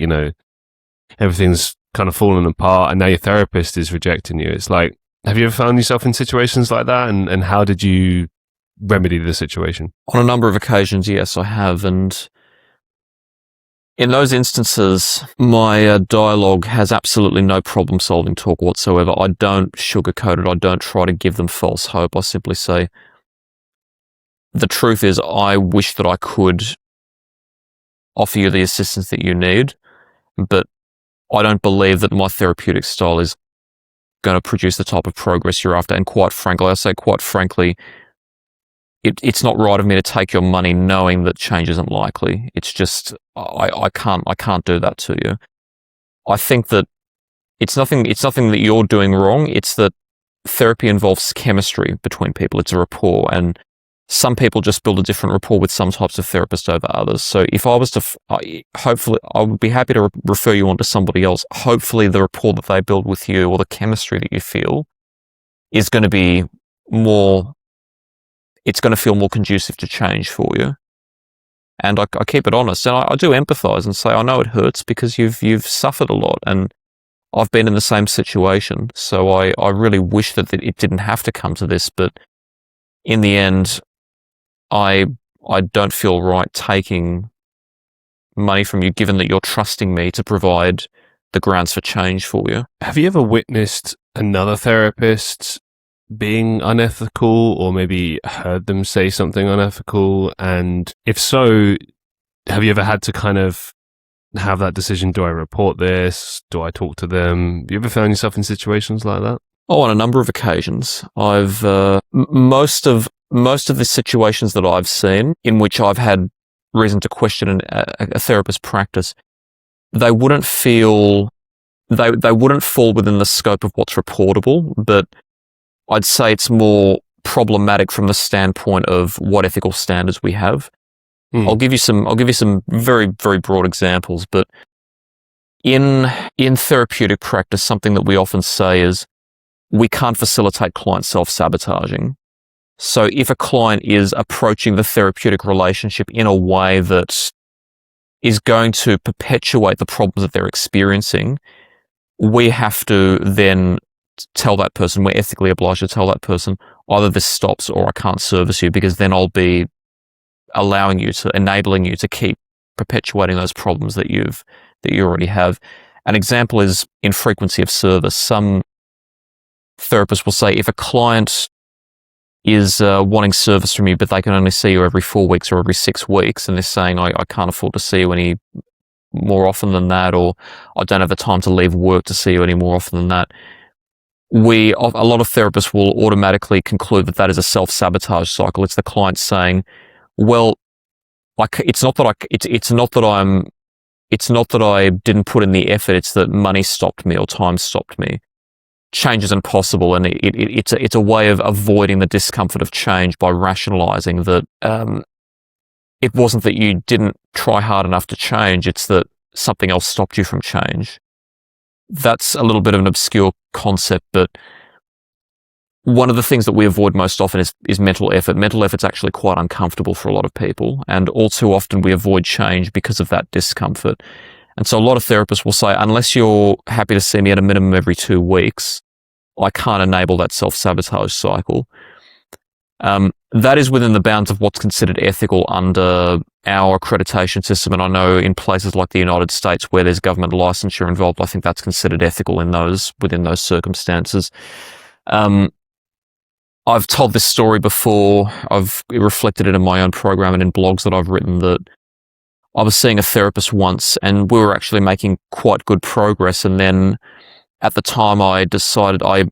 everything's kind of falling apart and now your therapist is rejecting you. It's like, have you ever found yourself in situations like that, and how did you remedy the situation? On a number of occasions, yes, I have. And in those instances, my dialogue has absolutely no problem-solving talk whatsoever. I don't sugarcoat it. I don't try to give them false hope. I simply say, the truth is, I wish that I could offer you the assistance that you need, but I don't believe that my therapeutic style is going to produce the type of progress you're after. And quite frankly, it's not right of me to take your money knowing that change isn't likely. It's just, I can't do that to you. I think that it's nothing that you're doing wrong. It's that therapy involves chemistry between people. It's a rapport, and some people just build a different rapport with some types of therapists over others. So if I was to, hopefully, I would be happy to refer you on to somebody else. Hopefully the rapport that they build with you, or the chemistry that you feel, is going to be more, it's going to feel more conducive to change for you. And I keep it honest, and I do empathize and say, I know it hurts because you've suffered a lot, and I've been in the same situation. So I really wish that it didn't have to come to this, but in the end, I don't feel right taking money from you, given that you're trusting me to provide the grounds for change for you. Have you ever witnessed another therapist being unethical, or maybe heard them say something unethical? And if so, have you ever had to kind of have that decision? Do I report this? Do I talk to them? Have you ever found yourself in situations like that? Oh, on a number of occasions. I've most of the situations that I've seen in which I've had reason to question a therapist's practice, they wouldn't fall within the scope of what's reportable, but I'd say it's more problematic from the standpoint of what ethical standards we have. I'll give you some very, very broad examples, but in therapeutic practice, something that we often say is we can't facilitate client self-sabotaging. So if a client is approaching the therapeutic relationship in a way that is going to perpetuate the problems that they're experiencing, we have to then tell that person, we're ethically obliged to tell that person, either this stops or I can't service you, because then I'll be enabling you to keep perpetuating those problems that you already have. An example is in frequency of service. Some therapists will say if a client is wanting service from you, but they can only see you every 4 weeks or every 6 weeks, and they're saying, I can't afford to see you any more often than that, or I don't have the time to leave work to see you any more often than that, a lot of therapists will automatically conclude that is a self-sabotage cycle. It's the client saying, well, it's not that I didn't put in the effort, it's that money stopped me or time stopped me. Change is impossible, and it's a way of avoiding the discomfort of change by rationalizing that it wasn't that you didn't try hard enough to change, it's that something else stopped you from change. That's a little bit of an obscure concept, but one of the things that we avoid most often is mental effort. Mental effort's actually quite uncomfortable for a lot of people, and all too often we avoid change because of that discomfort. And so a lot of therapists will say, unless you're happy to see me at a minimum every 2 weeks, I can't enable that self-sabotage cycle. That is within the bounds of what's considered ethical under our accreditation system. And I know in places like the United States where there's government licensure involved, I think that's considered ethical within those circumstances. I've told this story before. I've reflected it in my own program and in blogs that I've written, that I was seeing a therapist once and we were actually making quite good progress. And then at the time I decided I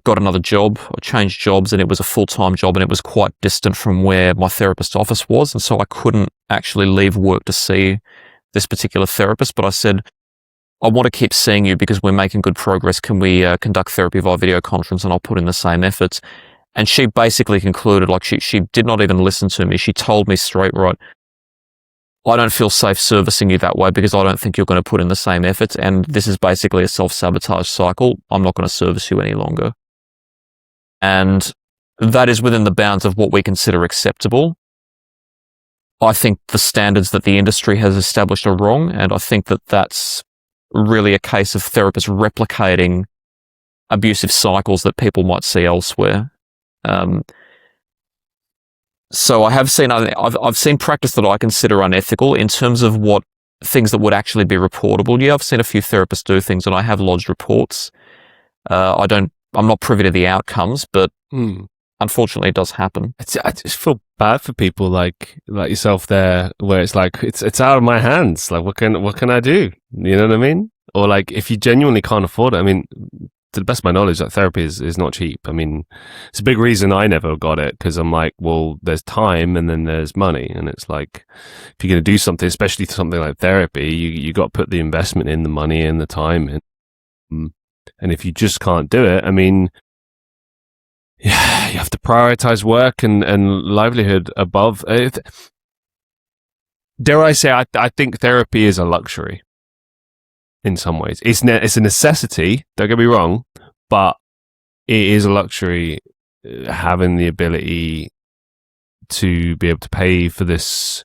got another job. I changed jobs, and it was a full-time job, and it was quite distant from where my therapist office was. And so I couldn't actually leave work to see this particular therapist. But I said, I want to keep seeing you because we're making good progress. Can we conduct therapy via video conference, and I'll put in the same efforts? And she basically concluded, like she did not even listen to me. She told me straight, right, I don't feel safe servicing you that way because I don't think you're going to put in the same efforts. And this is basically a self-sabotage cycle. I'm not going to service you any longer. And that is within the bounds of what we consider acceptable. I think the standards that the industry has established are wrong. And I think that that's really a case of therapists replicating abusive cycles that people might see elsewhere. So I've seen practice that I consider unethical in terms of what things that would actually be reportable. Yeah, I've seen a few therapists do things, and I have lodged reports. I'm not privy to the outcomes, but unfortunately, it does happen. I just feel bad for people like yourself there, where it's like it's out of my hands. Like, what can I do? You know what I mean? Or like, if you genuinely can't afford it, I mean, to the best of my knowledge, that therapy is not cheap. I mean, it's a big reason I never got it, because I'm like, well, there's time and then there's money, and it's like, if you're going to do something, especially something like therapy, you got to put the investment in, the money and the time in. And if you just can't do it, I mean, yeah, you have to prioritize work and livelihood above. Dare I say, I think therapy is a luxury. In some ways, it's a necessity. Don't get me wrong, but it is a luxury, having the ability to be able to pay for this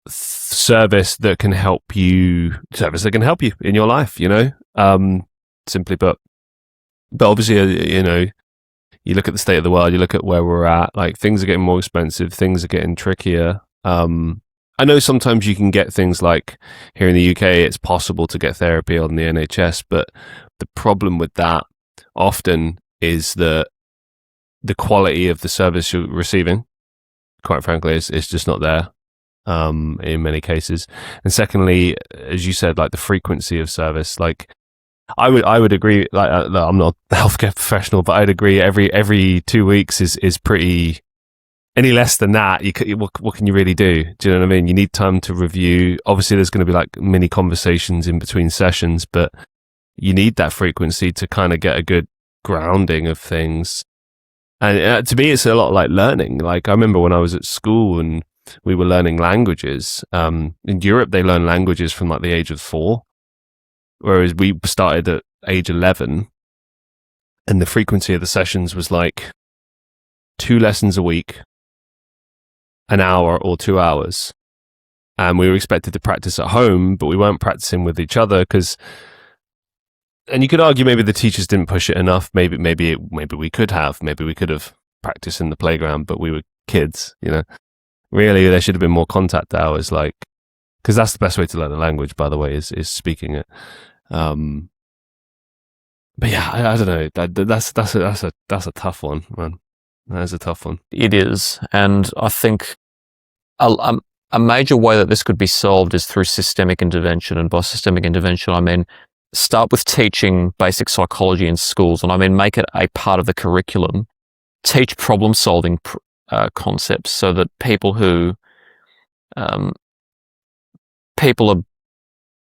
service that can help you in your life. You know, simply put. But obviously, you know, you look at the state of the world. You look at where we're at. Like, things are getting more expensive. Things are getting trickier. I know sometimes you can get things like here in the UK, it's possible to get therapy on the NHS, but the problem with that often is that the quality of the service you're receiving, quite frankly, is just not there in many cases. And secondly, as you said, like the frequency of service, like I would agree. Like I'm not a healthcare professional, but I'd agree every 2 weeks is pretty. Any less than that, what can you really do? Do you know what I mean? You need time to review. Obviously, there's going to be like mini conversations in between sessions, but you need that frequency to kind of get a good grounding of things. And to me, it's a lot like learning. Like I remember when I was at school and we were learning languages. In Europe, they learn languages from like the age of 4, whereas we started at age 11, and the frequency of the sessions was like 2 lessons a week, an hour or 2 hours. And we were expected to practice at home, but we weren't practicing with each other because, and you could argue maybe the teachers didn't push it enough. Maybe we could have practiced in the playground, but we were kids, you know. Really, there should have been more contact hours, like, because that's the best way to learn a language, by the way, is speaking it. But yeah, I don't know. That's a tough one, man. That is a tough one. It is, and I think a major way that this could be solved is through systemic intervention. And by systemic intervention, I mean start with teaching basic psychology in schools, and I mean make it a part of the curriculum. Teach problem-solving concepts so that people are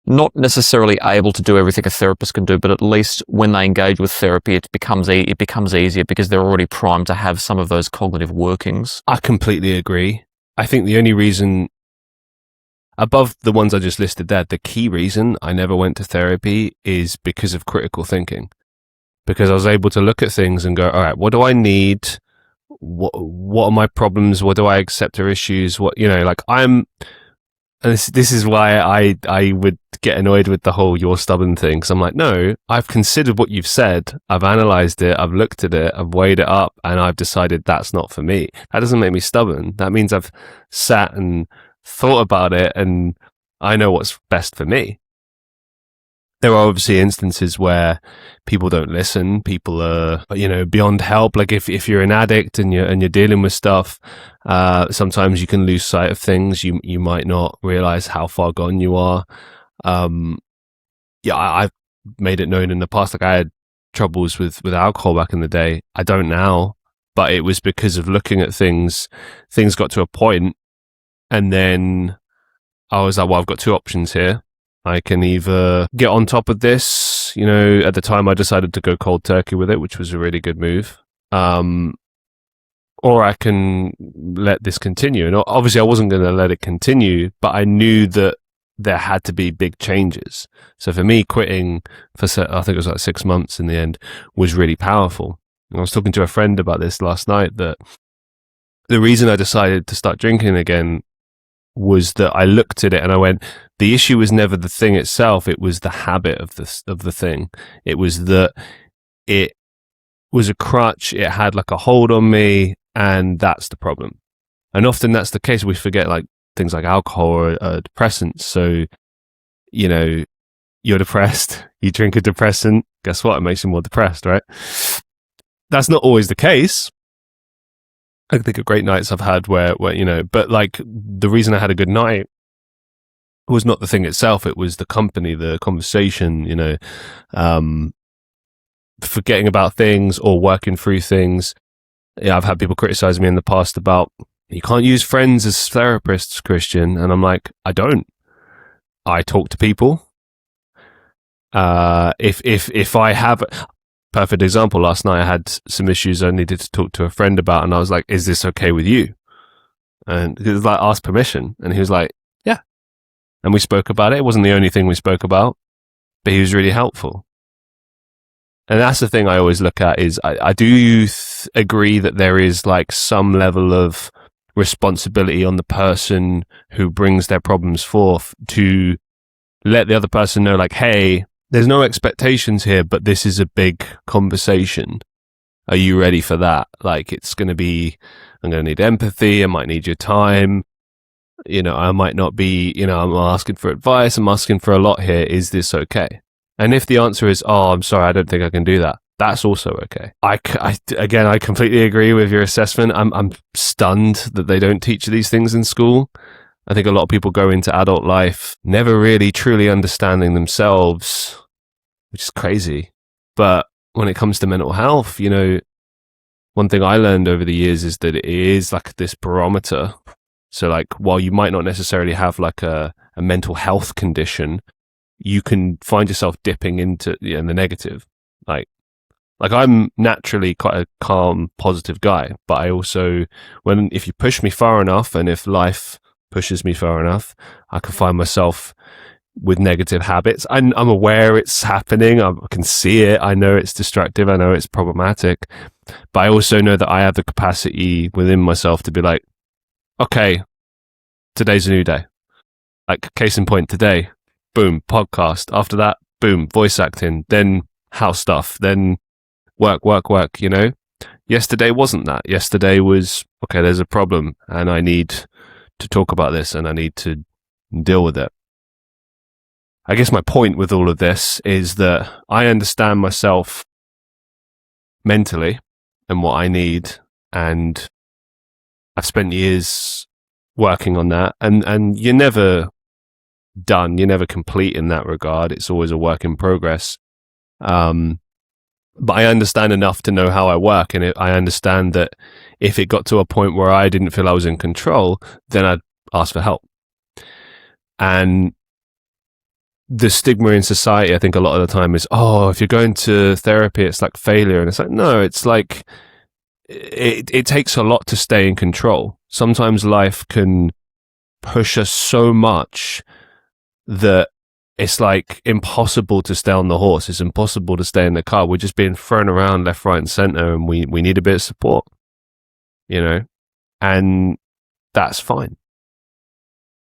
not necessarily able to do everything a therapist can do, but at least when they engage with therapy, it becomes easier because they're already primed to have some of those cognitive workings. I completely agree. I think the only reason, above the ones I just listed there, the key reason I never went to therapy is because of critical thinking. Because I was able to look at things and go, all right, what do I need? What are my problems? What do I accept are issues? What, you know, like and this is why I would get annoyed with the whole "you're stubborn" thing, because I'm like, no, I've considered what you've said, I've analysed it, I've looked at it, I've weighed it up, and I've decided that's not for me. That doesn't make me stubborn. That means I've sat and thought about it, and I know what's best for me. There are obviously instances where people don't listen. People are, you know, beyond help. Like if you're an addict and you're dealing with stuff, sometimes you can lose sight of things. You might not realize how far gone you are. I've made it known in the past. Like I had troubles with alcohol back in the day. I don't now, but it was because of looking at things. Things got to a point, and then I was like, well, I've got 2 options here. I can either get on top of this, you know, at the time I decided to go cold turkey with it, which was a really good move. Or I can let this continue. And obviously I wasn't going to let it continue, but I knew that there had to be big changes. So for me, quitting for, I think it was like 6 months in the end, was really powerful. And I was talking to a friend about this last night, that the reason I decided to start drinking again was that I looked at it and I went, the issue was never the thing itself, it was the habit of the thing. It was that it was a crutch, it had like a hold on me, and that's the problem. And often that's the case. We forget like things like alcohol or depressants. So, you know, you're depressed, you drink a depressant, guess what? It makes you more depressed, right? That's not always the case. I think of great nights I've had where, you know, but like the reason I had a good night was not the thing itself. It was the company, the conversation, you know, forgetting about things or working through things. Yeah, I've had people criticize me in the past about, you can't use friends as therapists, Christian. And I'm like, I don't. I talk to people. If I have, perfect example, last night I had some issues I needed to talk to a friend about, and I was like, is this okay with you? And it was like, ask permission. And he was like, yeah. And we spoke about it. It wasn't the only thing we spoke about, but he was really helpful. And that's the thing I always look at is I do agree that there is like some level of responsibility on the person who brings their problems forth to let the other person know, like, hey, there's no expectations here, but this is a big conversation. Are you ready for that? Like, it's going to be, I'm going to need empathy. I might need your time. I might not be, I'm asking for advice. I'm asking for a lot here. Is this okay? And if the answer is, oh, I'm sorry, I don't think I can do that, that's also okay. I completely agree with your assessment. I'm stunned that they don't teach these things in school. I think a lot of people go into adult life never really truly understanding themselves, which is crazy. But when it comes to mental health, one thing I learned over the years is that it is like this barometer. So like, while you might not necessarily have like a mental health condition, you can find yourself dipping into the negative. Like I'm naturally quite a calm, positive guy, but I also, if you push me far enough, and if life pushes me far enough, I can find myself with negative habits. I'm aware it's happening. I can see it. I know it's destructive. I know it's problematic, but I also know that I have the capacity within myself to be like, okay, today's a new day. Like, case in point, today, boom, podcast. After that, boom, voice acting, then house stuff, then work. Yesterday wasn't that. Yesterday was, okay, there's a problem and I need to talk about this and I need to deal with it. I guess my point with all of this is that I understand myself mentally and what I need, and I've spent years working on that, and you're never done, you're never complete in that regard. It's always a work in progress. But I understand enough to know how I work, and I understand that if it got to a point where I didn't feel I was in control, then I'd ask for help. And the stigma in society, I think a lot of the time is, oh, if you're going to therapy, it's like failure. And it's like, no, it's like, it takes a lot to stay in control. Sometimes life can push us so much that it's like impossible to stay on the horse. It's impossible to stay in the car. We're just being thrown around left, right, and center, and we need a bit of support, and that's fine.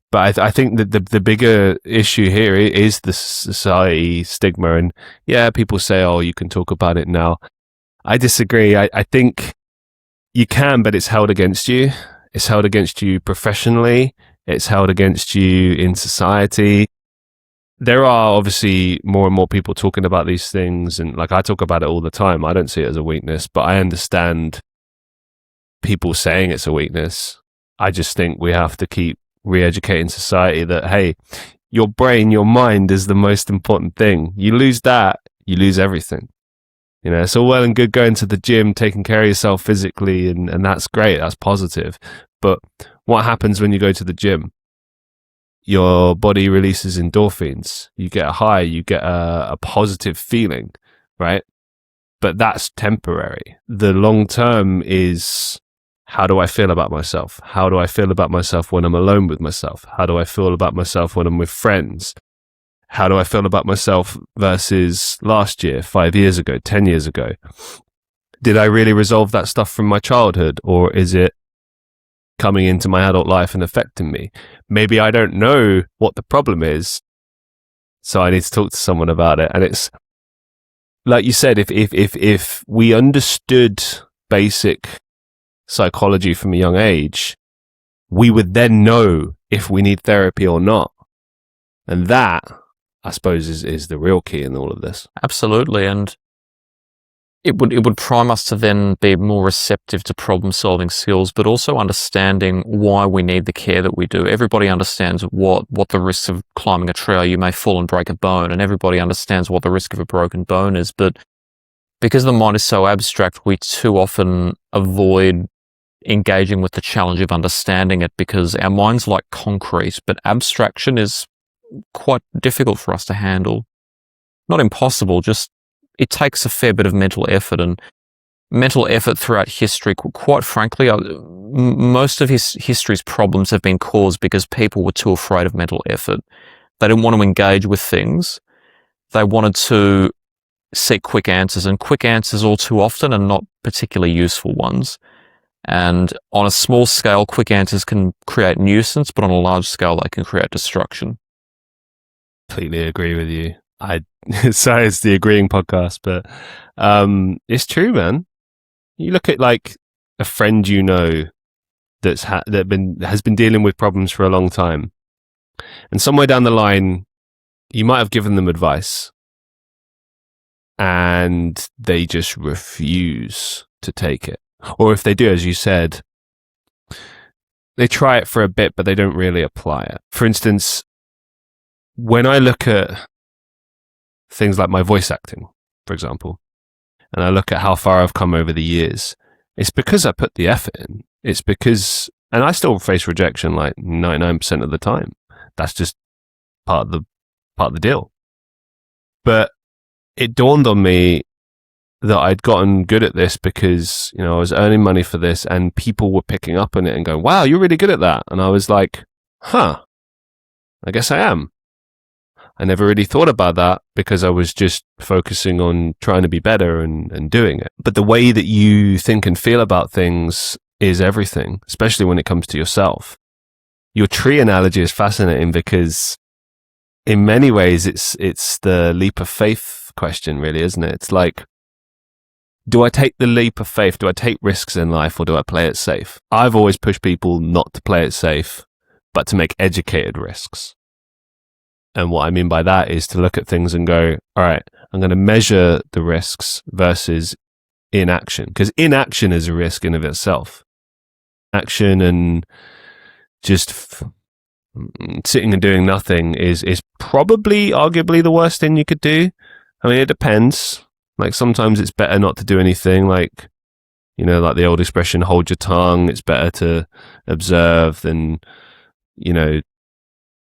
But I think that the bigger issue here is the society stigma. And yeah, people say, oh, you can talk about it now. I disagree. I think you can, but it's held against you. It's held against you professionally. It's held against you in society. There are obviously more and more people talking about these things. And like, I talk about it all the time. I don't see it as a weakness, but I understand people saying it's a weakness. I just think we have to keep re-educating society that, hey, your brain, your mind is the most important thing. You lose that, you lose everything. It's all well and good going to the gym, taking care of yourself physically, and that's great, that's positive. But what happens when you go to the gym? Your body releases endorphins. You get a high, you get a positive feeling, right? But that's temporary. The long term is, how do I feel about myself? How do I feel about myself when I'm alone with myself? How do I feel about myself when I'm with friends? How do I feel about myself versus last year, 5 years ago, 10 years ago? Did I really resolve that stuff from my childhood, or is it coming into my adult life and affecting me? Maybe I don't know what the problem is, so I need to talk to someone about it. And it's like you said, if we understood basic psychology from a young age, we would then know if we need therapy or not. And that, I suppose, is the real key in all of this. Absolutely. And it would prime us to then be more receptive to problem solving skills, but also understanding why we need the care that we do. Everybody understands what the risks of climbing a tree are. You may fall and break a bone, and everybody understands what the risk of a broken bone is. But because the mind is so abstract, we too often avoid engaging with the challenge of understanding it, because our mind's like concrete, but abstraction is quite difficult for us to handle. Not impossible, just it takes a fair bit of mental effort, and mental effort throughout history, quite frankly, most of history's problems have been caused because people were too afraid of mental effort. They didn't want to engage with things. They wanted to seek quick answers, and quick answers all too often are not particularly useful ones. And on a small scale, quick answers can create nuisance, but on a large scale, they can create destruction. Completely agree with you. Sorry, it's the agreeing podcast, but it's true, man. You look at like a friend has been dealing with problems for a long time, and somewhere down the line, you might have given them advice, and they just refuse to take it. Or if they do, as you said, they try it for a bit, but they don't really apply it. For instance, when I look at things like my voice acting, for example, and I look at how far I've come over the years, it's because I put the effort in. It's because, and I still face rejection like 99% of the time. That's just part of the deal. But it dawned on me that I'd gotten good at this because, I was earning money for this and people were picking up on it and going, wow, you're really good at that. And I was like, I guess I am. I never really thought about that because I was just focusing on trying to be better and doing it. But the way that you think and feel about things is everything, especially when it comes to yourself. Your tree analogy is fascinating because in many ways it's the leap of faith question, really, isn't it? It's like, do I take the leap of faith? Do I take risks in life, or do I play it safe? I've always pushed people not to play it safe, but to make educated risks. And what I mean by that is to look at things and go, all right, I'm going to measure the risks versus inaction, because inaction is a risk in of itself. Action and just sitting and doing nothing is probably arguably the worst thing you could do. I mean, it depends. Like sometimes it's better not to do anything, like, like the old expression, hold your tongue. It's better to observe than,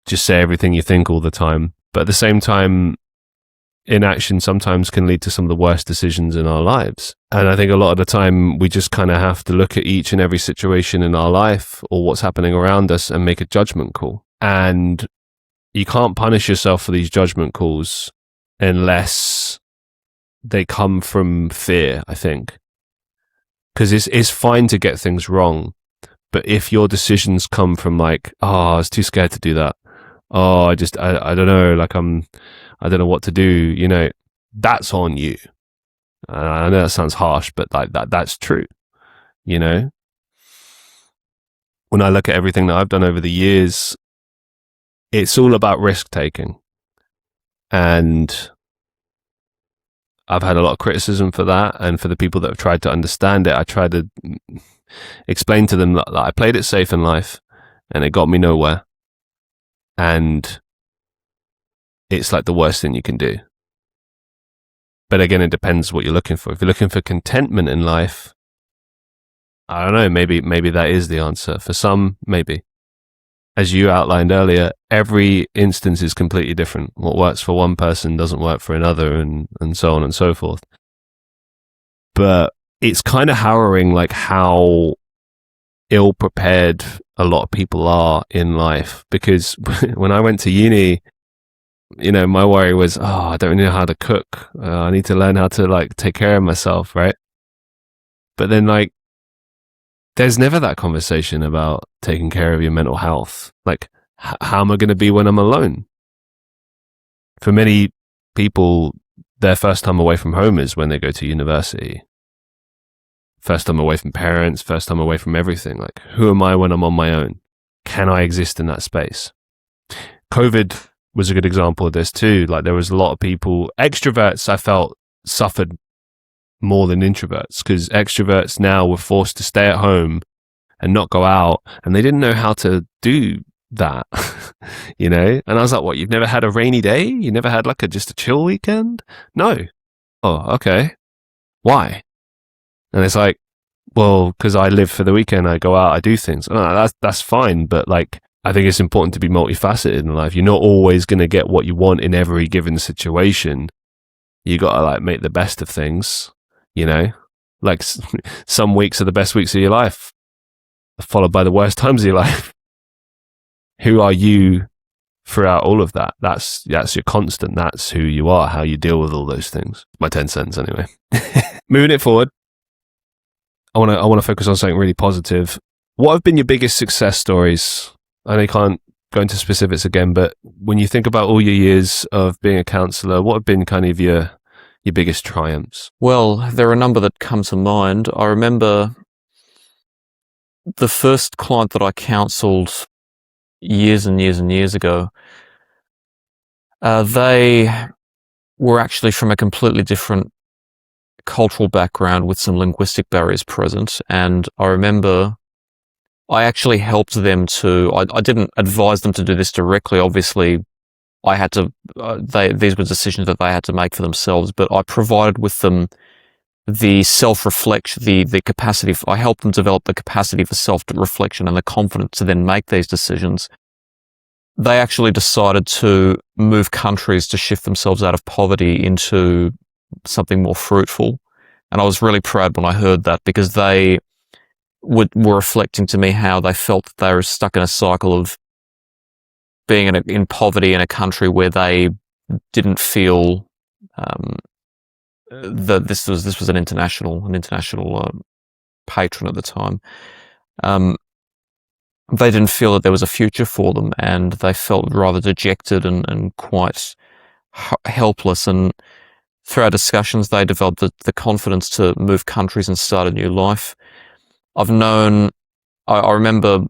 just say everything you think all the time. But at the same time, inaction sometimes can lead to some of the worst decisions in our lives. And I think a lot of the time we just kind of have to look at each and every situation in our life or what's happening around us and make a judgment call. And you can't punish yourself for these judgment calls unless they come from fear, I think. Because it's fine to get things wrong. But if your decisions come from like, I was too scared to do that. I don't know, like I don't know what to do, that's on you. I know that sounds harsh, but like that's true, When I look at everything that I've done over the years, it's all about risk taking. And I've had a lot of criticism for that. And for the people that have tried to understand it, I try to explain to them that I played it safe in life and it got me nowhere. And it's like the worst thing you can do. But again, it depends what you're looking for. If you're looking for contentment in life, I don't know, maybe that is the answer. For some, maybe. As you outlined earlier, every instance is completely different. What works for one person doesn't work for another, and so on and so forth. But it's kind of harrowing, like how ill-prepared a lot of people are in life. Because when I went to uni, my worry was, I don't know how to cook. I need to learn how to like take care of myself, right? But then like, there's never that conversation about taking care of your mental health. Like, how am I going to be when I'm alone? For many people, their first time away from home is when they go to university. First time away from parents, first time away from everything. Like, who am I when I'm on my own? Can I exist in that space? COVID was a good example of this too. Like, there was a lot of people, extroverts I felt suffered more than introverts, because extroverts now were forced to stay at home and not go out, and they didn't know how to do that, And I was like, what, you've never had a rainy day? You never had like just a chill weekend? No. Oh, okay. Why? And it's like, well, because I live for the weekend, I go out, I do things. Oh, that's fine, but like, I think it's important to be multifaceted in life. You're not always going to get what you want in every given situation. You got to like make the best of things, Like some weeks are the best weeks of your life, followed by the worst times of your life. Who are you throughout all of that? That's your constant. That's who you are, how you deal with all those things. My 10 cents anyway. Moving it forward, I want to focus on something really positive. What have been your biggest success stories? I know you can't go into specifics again, but when you think about all your years of being a counsellor, what have been kind of your biggest triumphs? Well, there are a number that come to mind. I remember the first client that I counselled years and years and years ago, they were actually from a completely different cultural background with some linguistic barriers present. And I remember I actually helped them I didn't advise them to do this directly. Obviously, I had to, these were decisions that they had to make for themselves, but I provided with them the self-reflection, the capacity, I helped them develop the capacity for self-reflection and the confidence to then make these decisions. They actually decided to move countries to shift themselves out of poverty into something more fruitful. And I was really proud when I heard that, because they were reflecting to me how they felt that they were stuck in a cycle of being in poverty in a country where they didn't feel that this was an international patron at the time. They didn't feel that there was a future for them, and they felt rather dejected and quite helpless. And through our discussions, they developed the confidence to move countries and start a new life. I remember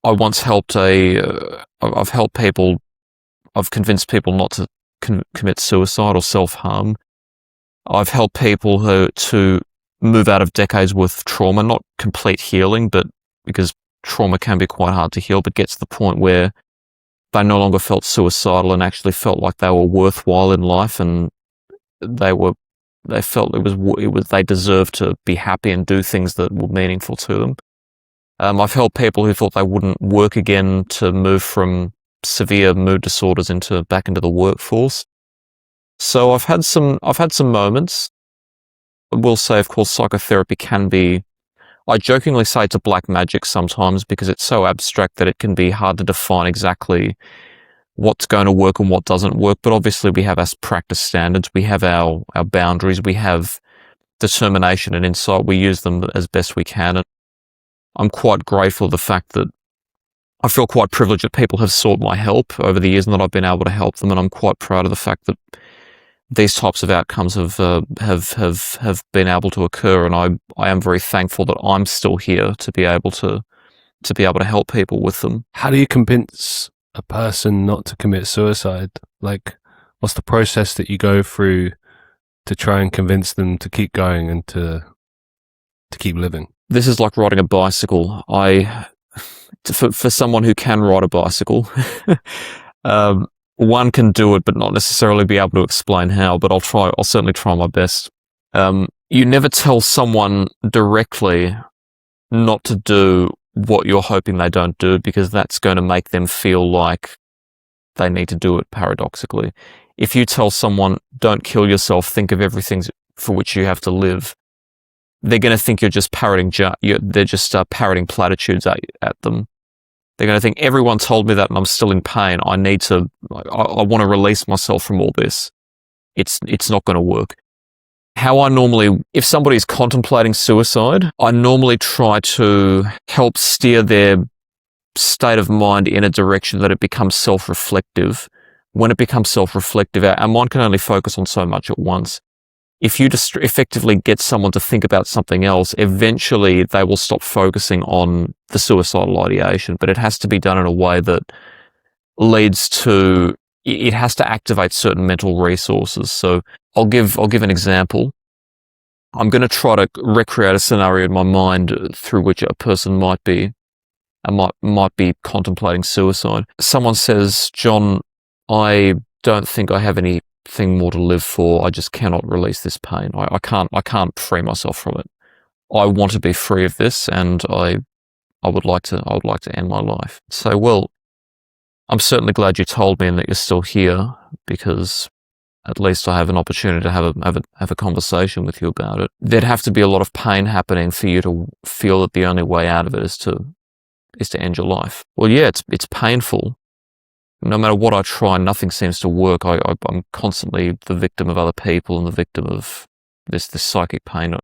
I once helped I've convinced people not to commit suicide or self-harm. I've helped people to move out of decades worth of trauma, not complete healing, but because trauma can be quite hard to heal, but get to the point where they no longer felt suicidal and actually felt like they were worthwhile in life, and they felt they deserved to be happy and do things that were meaningful to them. I've helped people who thought they wouldn't work again to move from severe mood disorders back into the workforce. So I've had some moments. I will say, of course, psychotherapy can be, I jokingly say it's a black magic sometimes, because it's so abstract that it can be hard to define exactly what's going to work and what doesn't work. But obviously we have our practice standards, we have our boundaries, we have determination and insight. We use them as best we can. And I'm quite grateful for the fact that I feel quite privileged that people have sought my help over the years and that I've been able to help them. And I'm quite proud of the fact that these types of outcomes have been able to occur. And I am very thankful that I'm still here to be able to help people with them. How do you convince a person not to commit suicide? Like, what's the process that you go through to try and convince them to keep going and to keep living? This is like riding a bicycle. For someone who can ride a bicycle, one can do it, but not necessarily be able to explain how. But I'll certainly try my best. You never tell someone directly not to do what you're hoping they don't do, because that's going to make them feel like they need to do it, paradoxically. If you tell someone, don't kill yourself, think of everything for which you have to live, they're going to think you're just parroting platitudes at them. They're going to think, everyone told me that and I'm still in pain. I want to release myself from all this. It's not going to work. If somebody's contemplating suicide, I normally try to help steer their state of mind in a direction that it becomes self-reflective. When it becomes self-reflective, our mind can only focus on so much at once. If you just effectively get someone to think about something else, eventually they will stop focusing on the suicidal ideation, but it has to be done in a way that it has to activate certain mental resources. So I'll give an example. I'm going to try to recreate a scenario in my mind through which a person might be contemplating suicide. Someone says, John, I don't think I have anything more to live for. I just cannot release this pain. I can't free myself from it. I want to be free of this, and I would like to end my life. So, well, I'm certainly glad you told me and that you're still here, because at least I have an opportunity to have a conversation with you about it. There'd have to be a lot of pain happening for you to feel that the only way out of it is to end your life. Well, yeah, it's painful. No matter what I try, nothing seems to work. I'm constantly the victim of other people and the victim of this psychic pain.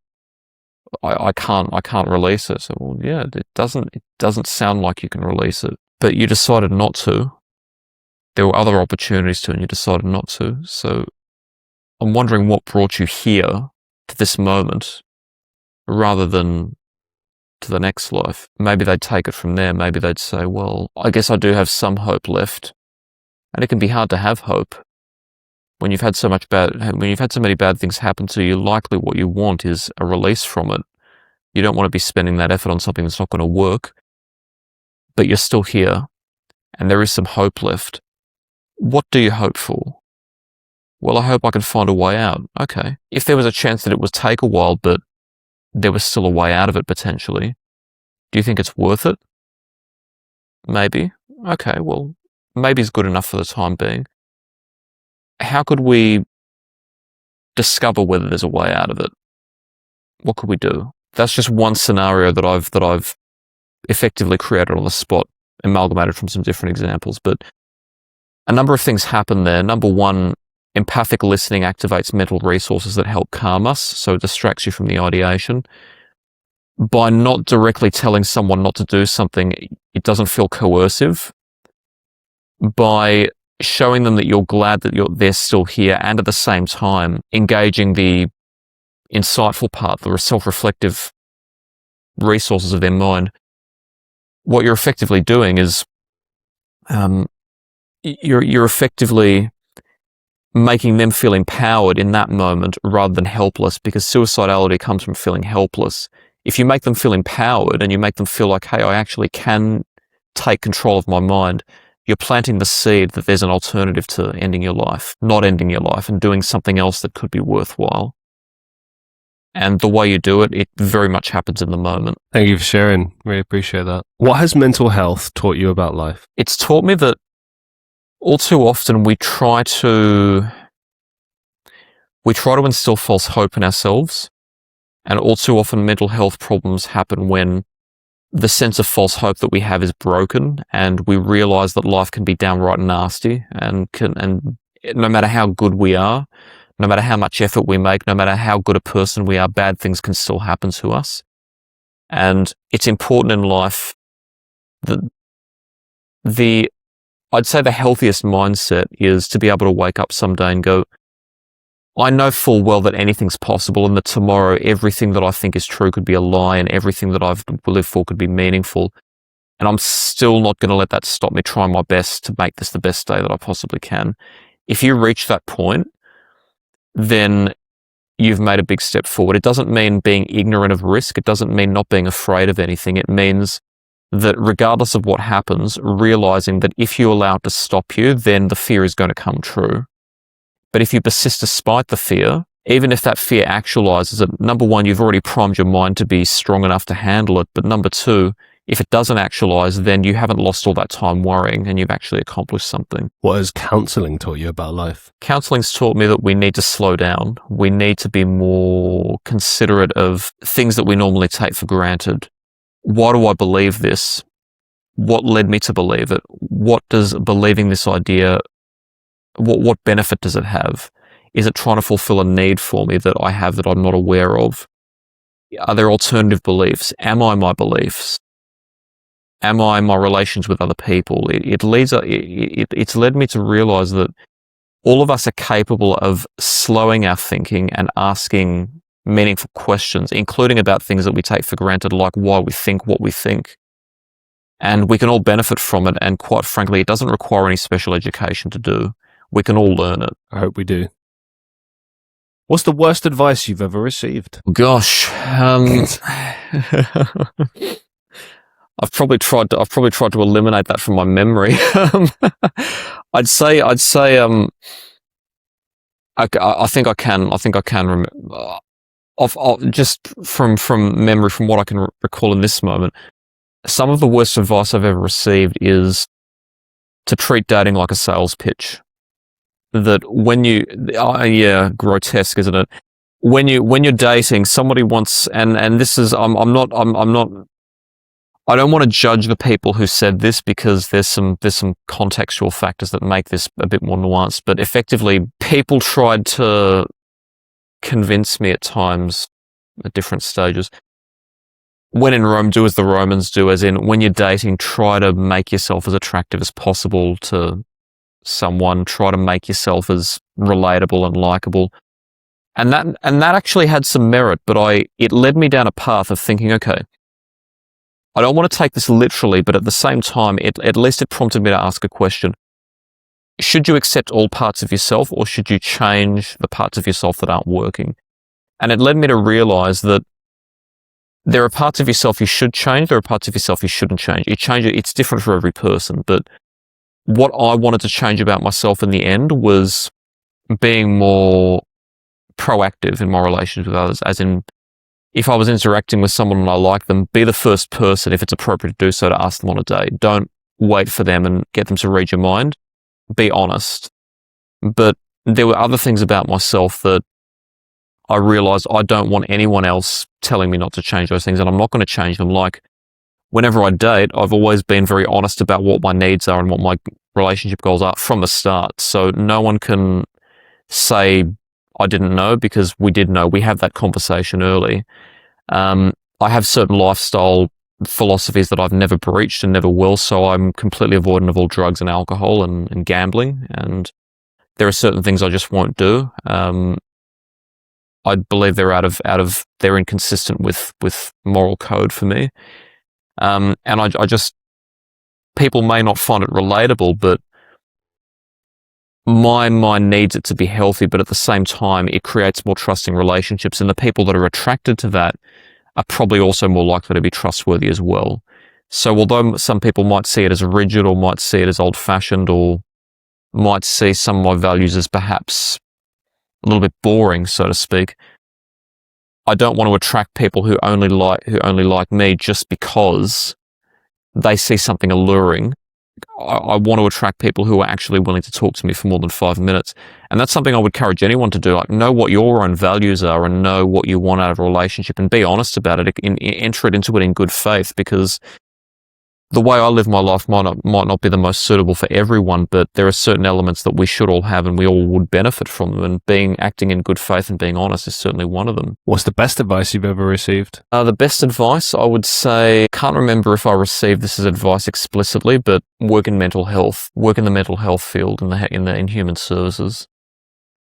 I can't release it. So, well, yeah, it doesn't sound like you can release it, but you decided not to. There were other opportunities to, and you decided not to. So I'm wondering what brought you here to this moment, rather than to the next life. Maybe they'd take it from there. Maybe they'd say, well, I guess I do have some hope left. And it can be hard to have hope. When you've had so many bad things happen to you, likely what you want is a release from it. You don't want to be spending that effort on something that's not going to work, but you're still here and there is some hope left. What do you hope for? Well, I hope I can find a way out. Okay. If there was a chance that it would take a while, but there was still a way out of it potentially, do you think it's worth it? Maybe. Okay, well, maybe it's good enough for the time being. How could we discover whether there's a way out of it? What could we do? That's just one scenario that I've effectively created on the spot, amalgamated from some different examples. But a number of things happen there. Number one, empathic listening activates mental resources that help calm us, so it distracts you from the ideation. By not directly telling someone not to do something, it doesn't feel coercive. By showing them that you're glad that they're still here, and at the same time engaging the insightful part, the self-reflective resources of their mind, what you're effectively doing is you're effectively making them feel empowered in that moment rather than helpless, because suicidality comes from feeling helpless. If you make them feel empowered and you make them feel like, hey, I actually can take control of my mind, you're planting the seed that there's an alternative to ending your life, not ending your life, and doing something else that could be worthwhile. And the way you do it, it very much happens in the moment. Thank you for sharing. Really appreciate that. What has mental health taught you about life? It's taught me that all too often we try to instill false hope in ourselves. And all too often mental health problems happen when the sense of false hope that we have is broken, and we realize that life can be downright nasty, and no matter how good we are, no matter how much effort we make, no matter how good a person we are, bad things can still happen to us. And it's important in life that I'd say the healthiest mindset is to be able to wake up someday and go, I know full well that anything's possible, and that tomorrow everything that I think is true could be a lie, and everything that I've lived for could be meaningful. And I'm still not going to let that stop me trying my best to make this the best day that I possibly can. If you reach that point, then you've made a big step forward. It doesn't mean being ignorant of risk. It doesn't mean not being afraid of anything. It means that regardless of what happens, realizing that if you allow it to stop you, then the fear is going to come true. But if you persist despite the fear, even if that fear actualizes it, number one, you've already primed your mind to be strong enough to handle it. But number two, if it doesn't actualize, then you haven't lost all that time worrying, and you've actually accomplished something. What has counselling taught you about life? Counselling's taught me that we need to slow down. We need to be more considerate of things that we normally take for granted. Why do I believe this? What led me to believe it? What does believing this idea, what benefit does it have? Is it trying to fulfill a need for me that I have that I'm not aware of? Are there alternative beliefs? Am I my beliefs? Am I my relations with other people? It's led me to realize that all of us are capable of slowing our thinking and asking meaningful questions, including about things that we take for granted, like why we think what we think. And we can all benefit from it. And quite frankly, it doesn't require any special education to do. We can all learn it. I hope we do. What's the worst advice you've ever received? Gosh, I've probably tried to eliminate that from my memory. I'd say I think I can remember. Just from memory, from what I can recall in this moment, some of the worst advice I've ever received is to treat dating like a sales pitch. That when grotesque, isn't it? When you're dating, somebody wants, and this is, I don't want to judge the people who said this, because there's some contextual factors that make this a bit more nuanced, but effectively people tried to convince me at times at different stages. When in Rome, do as the Romans do, as in when you're dating, try to make yourself as attractive as possible to someone, try to make yourself as relatable and likable. And that actually had some merit, but it led me down a path of thinking, okay, I don't want to take this literally, but at the same time, at least it prompted me to ask a question. Should you accept all parts of yourself, or should you change the parts of yourself that aren't working? And it led me to realize that there are parts of yourself you should change, there are parts of yourself you shouldn't change. You change it, it's different for every person. But what I wanted to change about myself in the end was being more proactive in my relations with others, as in, if I was interacting with someone and I like them, be the first person, if it's appropriate to do so, to ask them on a date. Don't wait for them and get them to read your mind. Be honest. But there were other things about myself that I realized I don't want anyone else telling me not to change those things, and I'm not going to change them. Like, whenever I date, I've always been very honest about what my needs are and what my relationship goals are from the start. So no one can say I didn't know, because we did know. We have that conversation early. I have certain lifestyle philosophies that I've never breached and never will, so I'm completely avoidant of all drugs and alcohol and gambling, and there are certain things I just won't do. I believe they're inconsistent with moral code for me. And I just, people may not find it relatable, but my mind needs it to be healthy, but at the same time, it creates more trusting relationships, and the people that are attracted to that are probably also more likely to be trustworthy as well. So although some people might see it as rigid, or might see it as old-fashioned, or might see some of my values as perhaps a little bit boring, so to speak, I don't want to attract people who only like me just because they see something alluring. I want to attract people who are actually willing to talk to me for more than 5 minutes. And that's something I would encourage anyone to do. Like, know what your own values are and know what you want out of a relationship, and be honest about it. Enter it into it in good faith, because the way I live my life might not be the most suitable for everyone, but there are certain elements that we should all have and we all would benefit from them. And acting in good faith and being honest is certainly one of them. What's the best advice you've ever received? The best advice, I would say, can't remember if I received this as advice explicitly, but work in mental health, work in the mental health field in human services.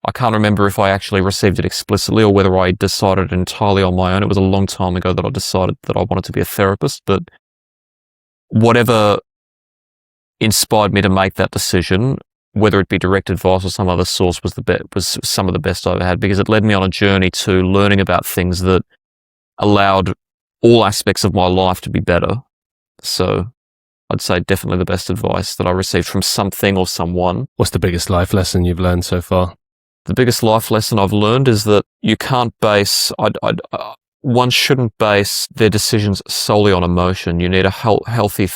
I can't remember if I actually received it explicitly or whether I decided entirely on my own. It was a long time ago that I decided that I wanted to be a therapist, but whatever inspired me to make that decision, whether it be direct advice or some other source, was some of the best I ever had, because it led me on a journey to learning about things that allowed all aspects of my life to be better. So I'd say definitely the best advice that I received from something or someone. What's the biggest life lesson you've learned so far? The biggest life lesson I've learned is that you can't base... one shouldn't base their decisions solely on emotion. You need a healthy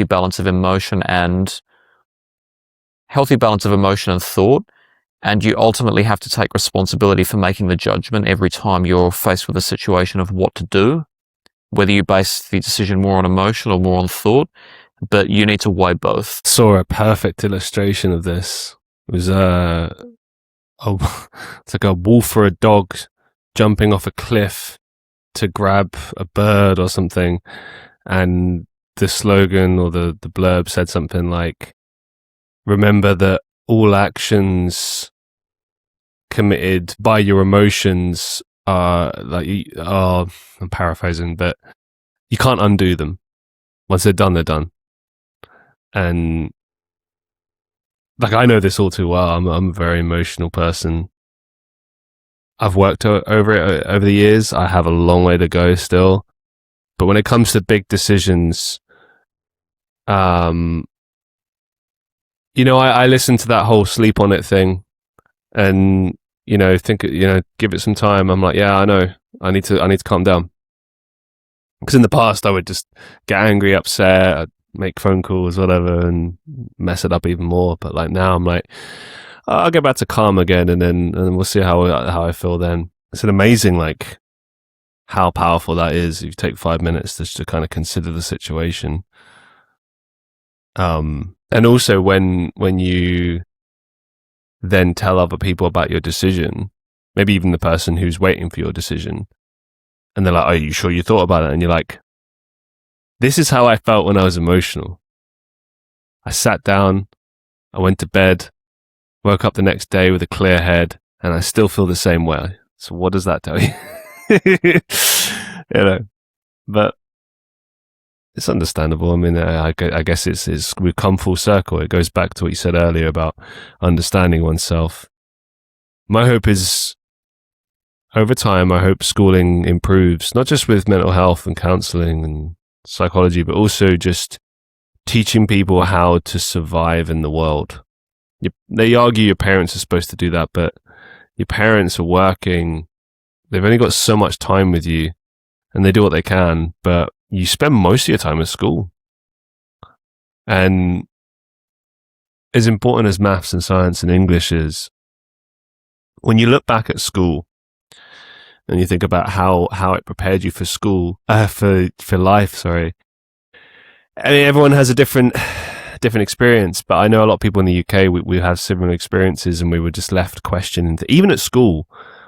balance of emotion and thought, and you ultimately have to take responsibility for making the judgment every time you're faced with a situation of what to do, whether you base the decision more on emotion or more on thought, but you need to weigh both. Saw a perfect illustration of this. It was it's like a wolf or a dog jumping off a cliff to grab a bird or something, and the slogan or the blurb said something like, remember that all actions committed by your emotions are I'm paraphrasing, but you can't undo them. Once they're done, they're done. And like, I know this all too well. I'm a very emotional person. I've worked over it over the years. I have a long way to go still. But when it comes to big decisions, I listen to that whole sleep on it thing and, give it some time. I'm like, yeah, I know. I need to calm down. Because in the past, I would just get angry, upset, I'd make phone calls, whatever, and mess it up even more. But like now I'm like, I'll get back to calm again, and then we'll see how I feel then. It's an amazing, like, how powerful that is if you take 5 minutes just to kind of consider the situation. And also when you then tell other people about your decision, maybe even the person who's waiting for your decision, and they're like, "Are you sure you thought about it?" And you're like, "This is how I felt when I was emotional. I sat down, I went to bed, woke up the next day with a clear head, and I still feel the same way." So what does that tell you? But it's understandable. I mean, I guess we've come full circle. It goes back to what you said earlier about understanding oneself. My hope is, over time, I hope schooling improves, not just with mental health and counselling and psychology, but also just teaching people how to survive in the world. They argue your parents are supposed to do that, but your parents are working. They've only got so much time with you, and they do what they can, but you spend most of your time at school. And as important as maths and science and English is, when you look back at school and you think about how it prepared you for school, for life, sorry. I mean, everyone has a different experience, but I know a lot of people in the UK, we have similar experiences, and we were just left questioning. Even at school,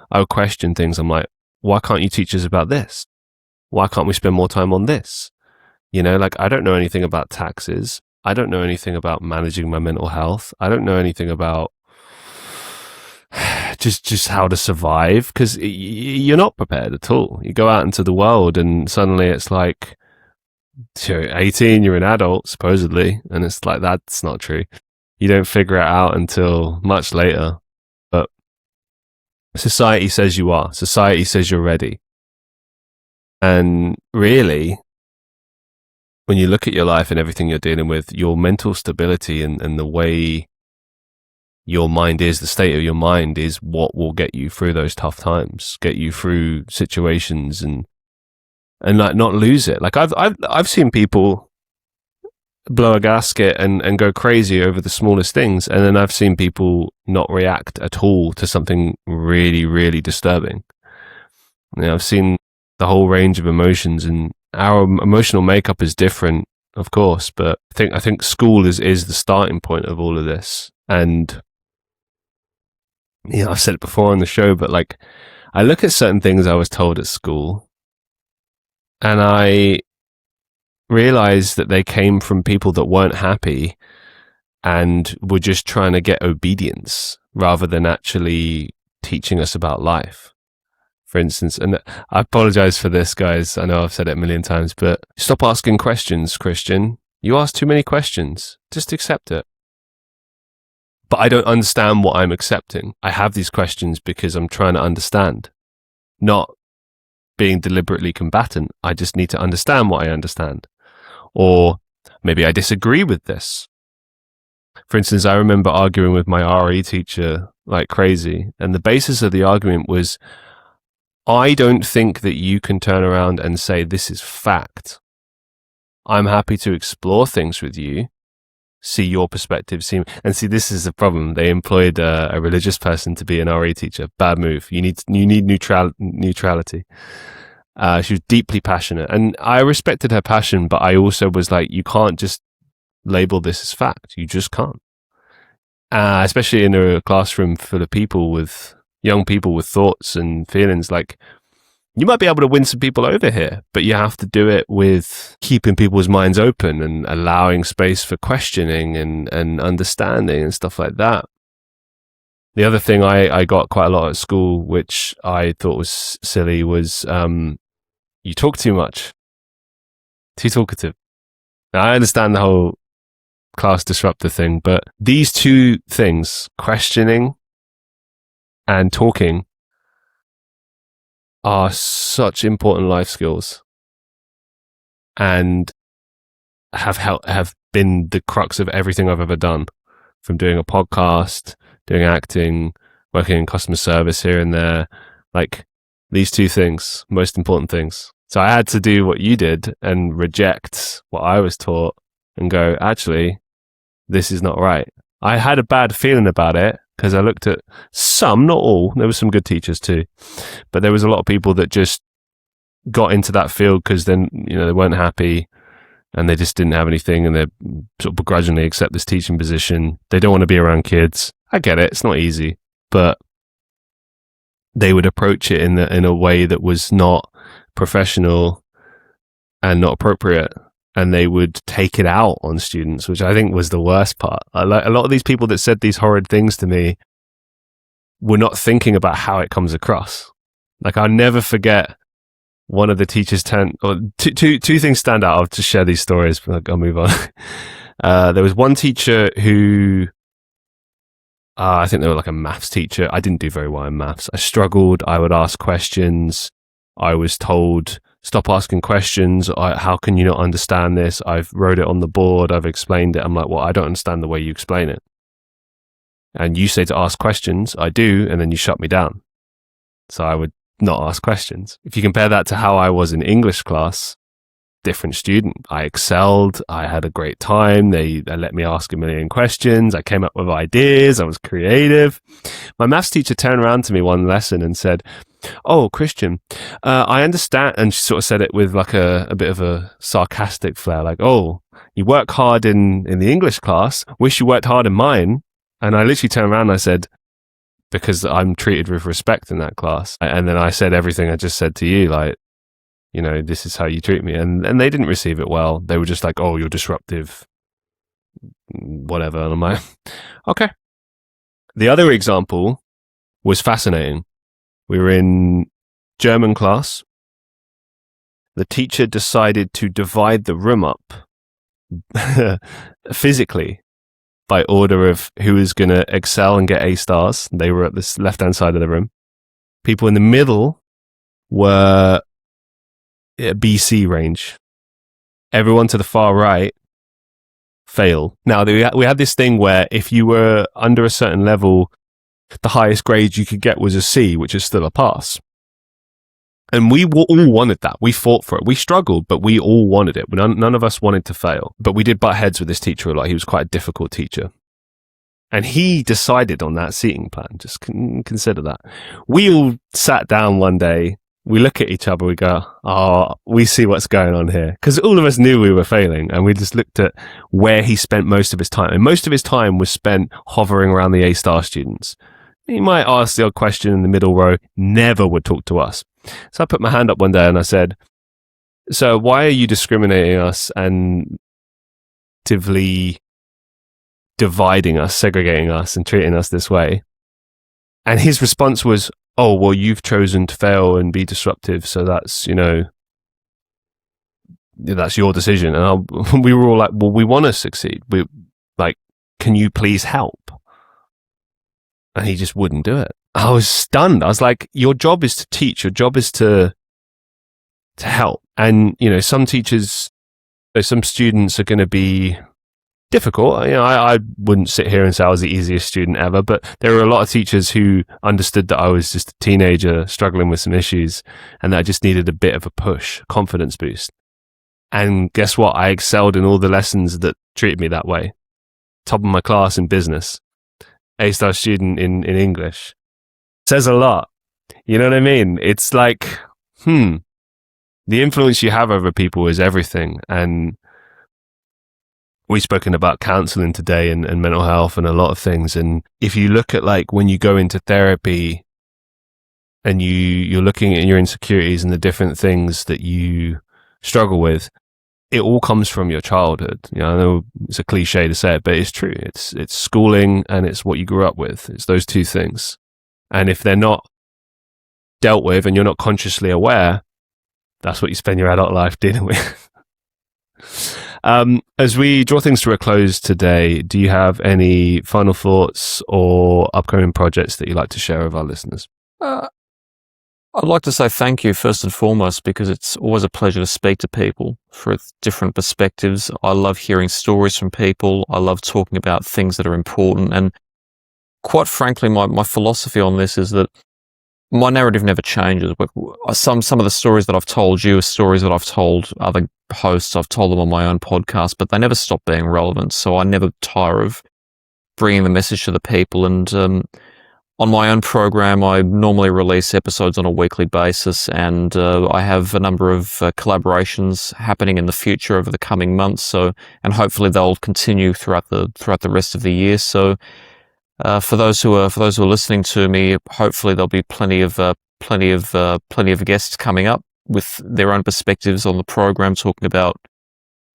I would question things. I'm like, why can't you teach us about this? Why can't we spend more time on this? Like, I don't know anything about taxes. I don't know anything about managing my mental health. I don't know anything about just how to survive, because you're not prepared at all. You go out into the world and suddenly it's like, you're 18, you're an adult, supposedly, and it's like, that's not true. You don't figure it out until much later. But society says you are. Society says you're ready. And really, when you look at your life and everything you're dealing with, your mental stability and the way your mind is, the state of your mind is what will get you through those tough times, get you through situations and like not lose it. Like I've seen people blow a gasket and go crazy over the smallest things, and then I've seen people not react at all to something really, really disturbing. I've seen the whole range of emotions, and our emotional makeup is different, of course, but I think school is the starting point of all of this. And I've said it before on the show, but like, I look at certain things I was told at school, and I realized that they came from people that weren't happy and were just trying to get obedience rather than actually teaching us about life. For instance, and I apologize for this, guys. I know I've said it a million times, but stop asking questions, Christian. You ask too many questions. Just accept it. But I don't understand what I'm accepting. I have these questions because I'm trying to understand, not being deliberately combatant. I just need to understand what I understand. Or maybe I disagree with this. For instance, I remember arguing with my RE teacher like crazy, and the basis of the argument was, I don't think that you can turn around and say this is fact. I'm happy to explore things with you, see your perspective, see, this is the problem. They employed a religious person to be an RE teacher. Bad move. You need neutrality. She was deeply passionate, and I respected her passion, but I also was like, you can't just label this as fact. You just can't. Especially in a classroom full of young people with thoughts and feelings. Like, you might be able to win some people over here, but you have to do it with keeping people's minds open and allowing space for questioning and understanding and stuff like that. The other thing I got quite a lot at school, which I thought was silly, was you talk too much. Too talkative. Now, I understand the whole class disruptor thing, but these two things, questioning and talking, are such important life skills and have been the crux of everything I've ever done, from doing a podcast, doing acting, working in customer service here and there. Like, these two things, most important things. So I had to do what you did and reject what I was taught and go, actually, this is not right. I had a bad feeling about it because I looked at some, not all, there were some good teachers too, but there was a lot of people that just got into that field because then, they weren't happy and they just didn't have anything, and they sort of begrudgingly accept this teaching position. They don't want to be around kids. I get it. It's not easy, but they would approach it in a way that was not professional and not appropriate. And they would take it out on students, which I think was the worst part. A lot of these people that said these horrid things to me were not thinking about how it comes across. Like, I'll never forget one of the teachers two things stand out. I'll just share these stories, but I'll move on. There was one teacher who, I think they were like a maths teacher. I didn't do very well in maths. I struggled. I would ask questions. I was told, stop asking questions. How can you not understand this? I've wrote it on the board. I've explained it. I'm like, well, I don't understand the way you explain it. And you say to ask questions. I do. And then you shut me down. So I would not ask questions. If you compare that to how I was in English class, different student. I excelled. I had a great time. They let me ask a million questions. I came up with ideas. I was creative. My maths teacher turned around to me one lesson and said, "Oh, Christian, I understand." And she sort of said it with like a bit of a sarcastic flair, like, "Oh, you work hard in the English class. Wish you worked hard in mine." And I literally turned around and I said, because I'm treated with respect in that class. And then I said everything I just said to you, like, you know, this is how you treat me. And they didn't receive it well. They were just like, "Oh, you're disruptive," whatever. And I'm like, okay. The other example was fascinating. We were in German class. The teacher decided to divide the room up physically by order of who was going to excel and get A stars. They were at this left-hand side of the room. People in the middle were BC range. Everyone to the far right, fail. Now, we had this thing where if you were under a certain level, the highest grade you could get was a C, which is still a pass. And we all wanted that. We fought for it. We struggled, but we all wanted it. None of us wanted to fail. But we did butt heads with this teacher a lot. He was quite a difficult teacher. And he decided on that seating plan. Just consider that. We all sat down one day. We look at each other. We go, "Oh, we see what's going on here." Because all of us knew we were failing. And we just looked at where he spent most of his time. And most of his time was spent hovering around the A-star students. He might ask the odd question in the middle row, never would talk to us. So I put my hand up one day and I said, "So why are you discriminating us and actively dividing us, segregating us and treating us this way?" And his response was, "Oh, well, you've chosen to fail and be disruptive. So that's, that's your decision." And we were all like, "Well, we want to succeed. Can you please help?" And he just wouldn't do it. I was stunned. I was like, your job is to teach. Your job is to help. And, some teachers, some students are going to be difficult. I wouldn't sit here and say I was the easiest student ever, but there were a lot of teachers who understood that I was just a teenager struggling with some issues and that I just needed a bit of a push, confidence boost. And guess what? I excelled in all the lessons that treated me that way. Top of my class in business. A-star student in English. Says a lot. You know what I mean? It's like, the influence you have over people is everything. And we've spoken about counselling today and mental health and a lot of things. And if you look at like when you go into therapy and you're looking at your insecurities and the different things that you struggle with, it all comes from your childhood. I know it's a cliche to say it, but it's true. It's schooling and it's what you grew up with. It's those two things. And if they're not dealt with and you're not consciously aware, that's what you spend your adult life dealing with. As we draw things to a close today, do you have any final thoughts or upcoming projects that you'd like to share with our listeners? I'd like to say thank you first and foremost, because it's always a pleasure to speak to people for different perspectives. I love hearing stories from people. I love talking about things that are important. And quite frankly, my philosophy on this is that my narrative never changes. Some of the stories that I've told you are stories that I've told other hosts. I've told them on my own podcast, but they never stop being relevant. So I never tire of bringing the message to the people. And on my own program, I normally release episodes on a weekly basis, and I have a number of collaborations happening in the future over the coming months. And hopefully they'll continue throughout the rest of the year. So for those who are listening to me, hopefully there'll be plenty of guests coming up with their own perspectives on the program, talking about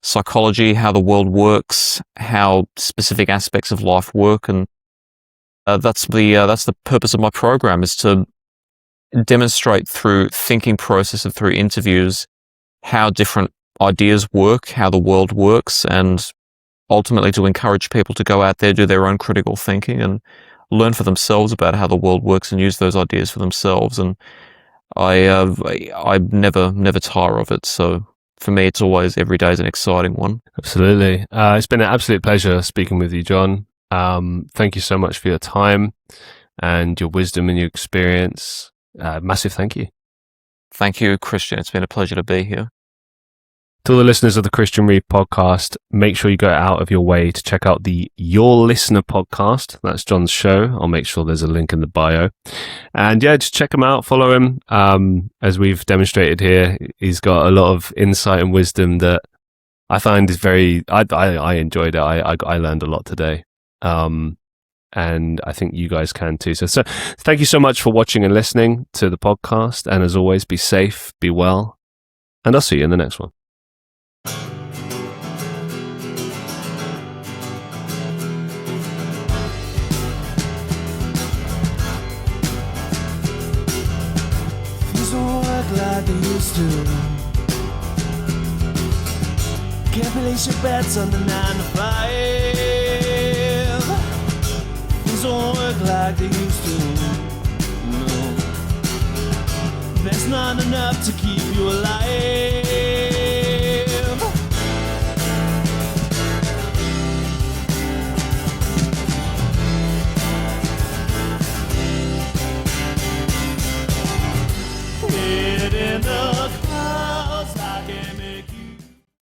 psychology, how the world works, how specific aspects of life work, and that's the purpose of my program, is to demonstrate through thinking process and through interviews how different ideas work, how the world works, and ultimately to encourage people to go out there, do their own critical thinking and learn for themselves about how the world works and use those ideas for themselves. And I never tire of it. So for me, it's always every day is an exciting one. Absolutely. It's been an absolute pleasure speaking with you, John. Thank you so much for your time and your wisdom and your experience. Massive thank you. Thank you, Christian. It's been a pleasure to be here. To all the listeners of the Christian Reeve Podcast, make sure you go out of your way to check out the Your Listener podcast. That's John's show. I'll make sure there's a link in the bio. And yeah, just check him out, follow him. As we've demonstrated here, he's got a lot of insight and wisdom that I find is very, I enjoyed it. I learned a lot today. And I think you guys can too. So thank you so much for watching and listening to the podcast. And as always, be safe, be well, and I'll see you in the next one. Things don't work like they used to. Can't place your bets on the 9 to 5. Things don't work like they used to. No, that's not enough to keep you alive.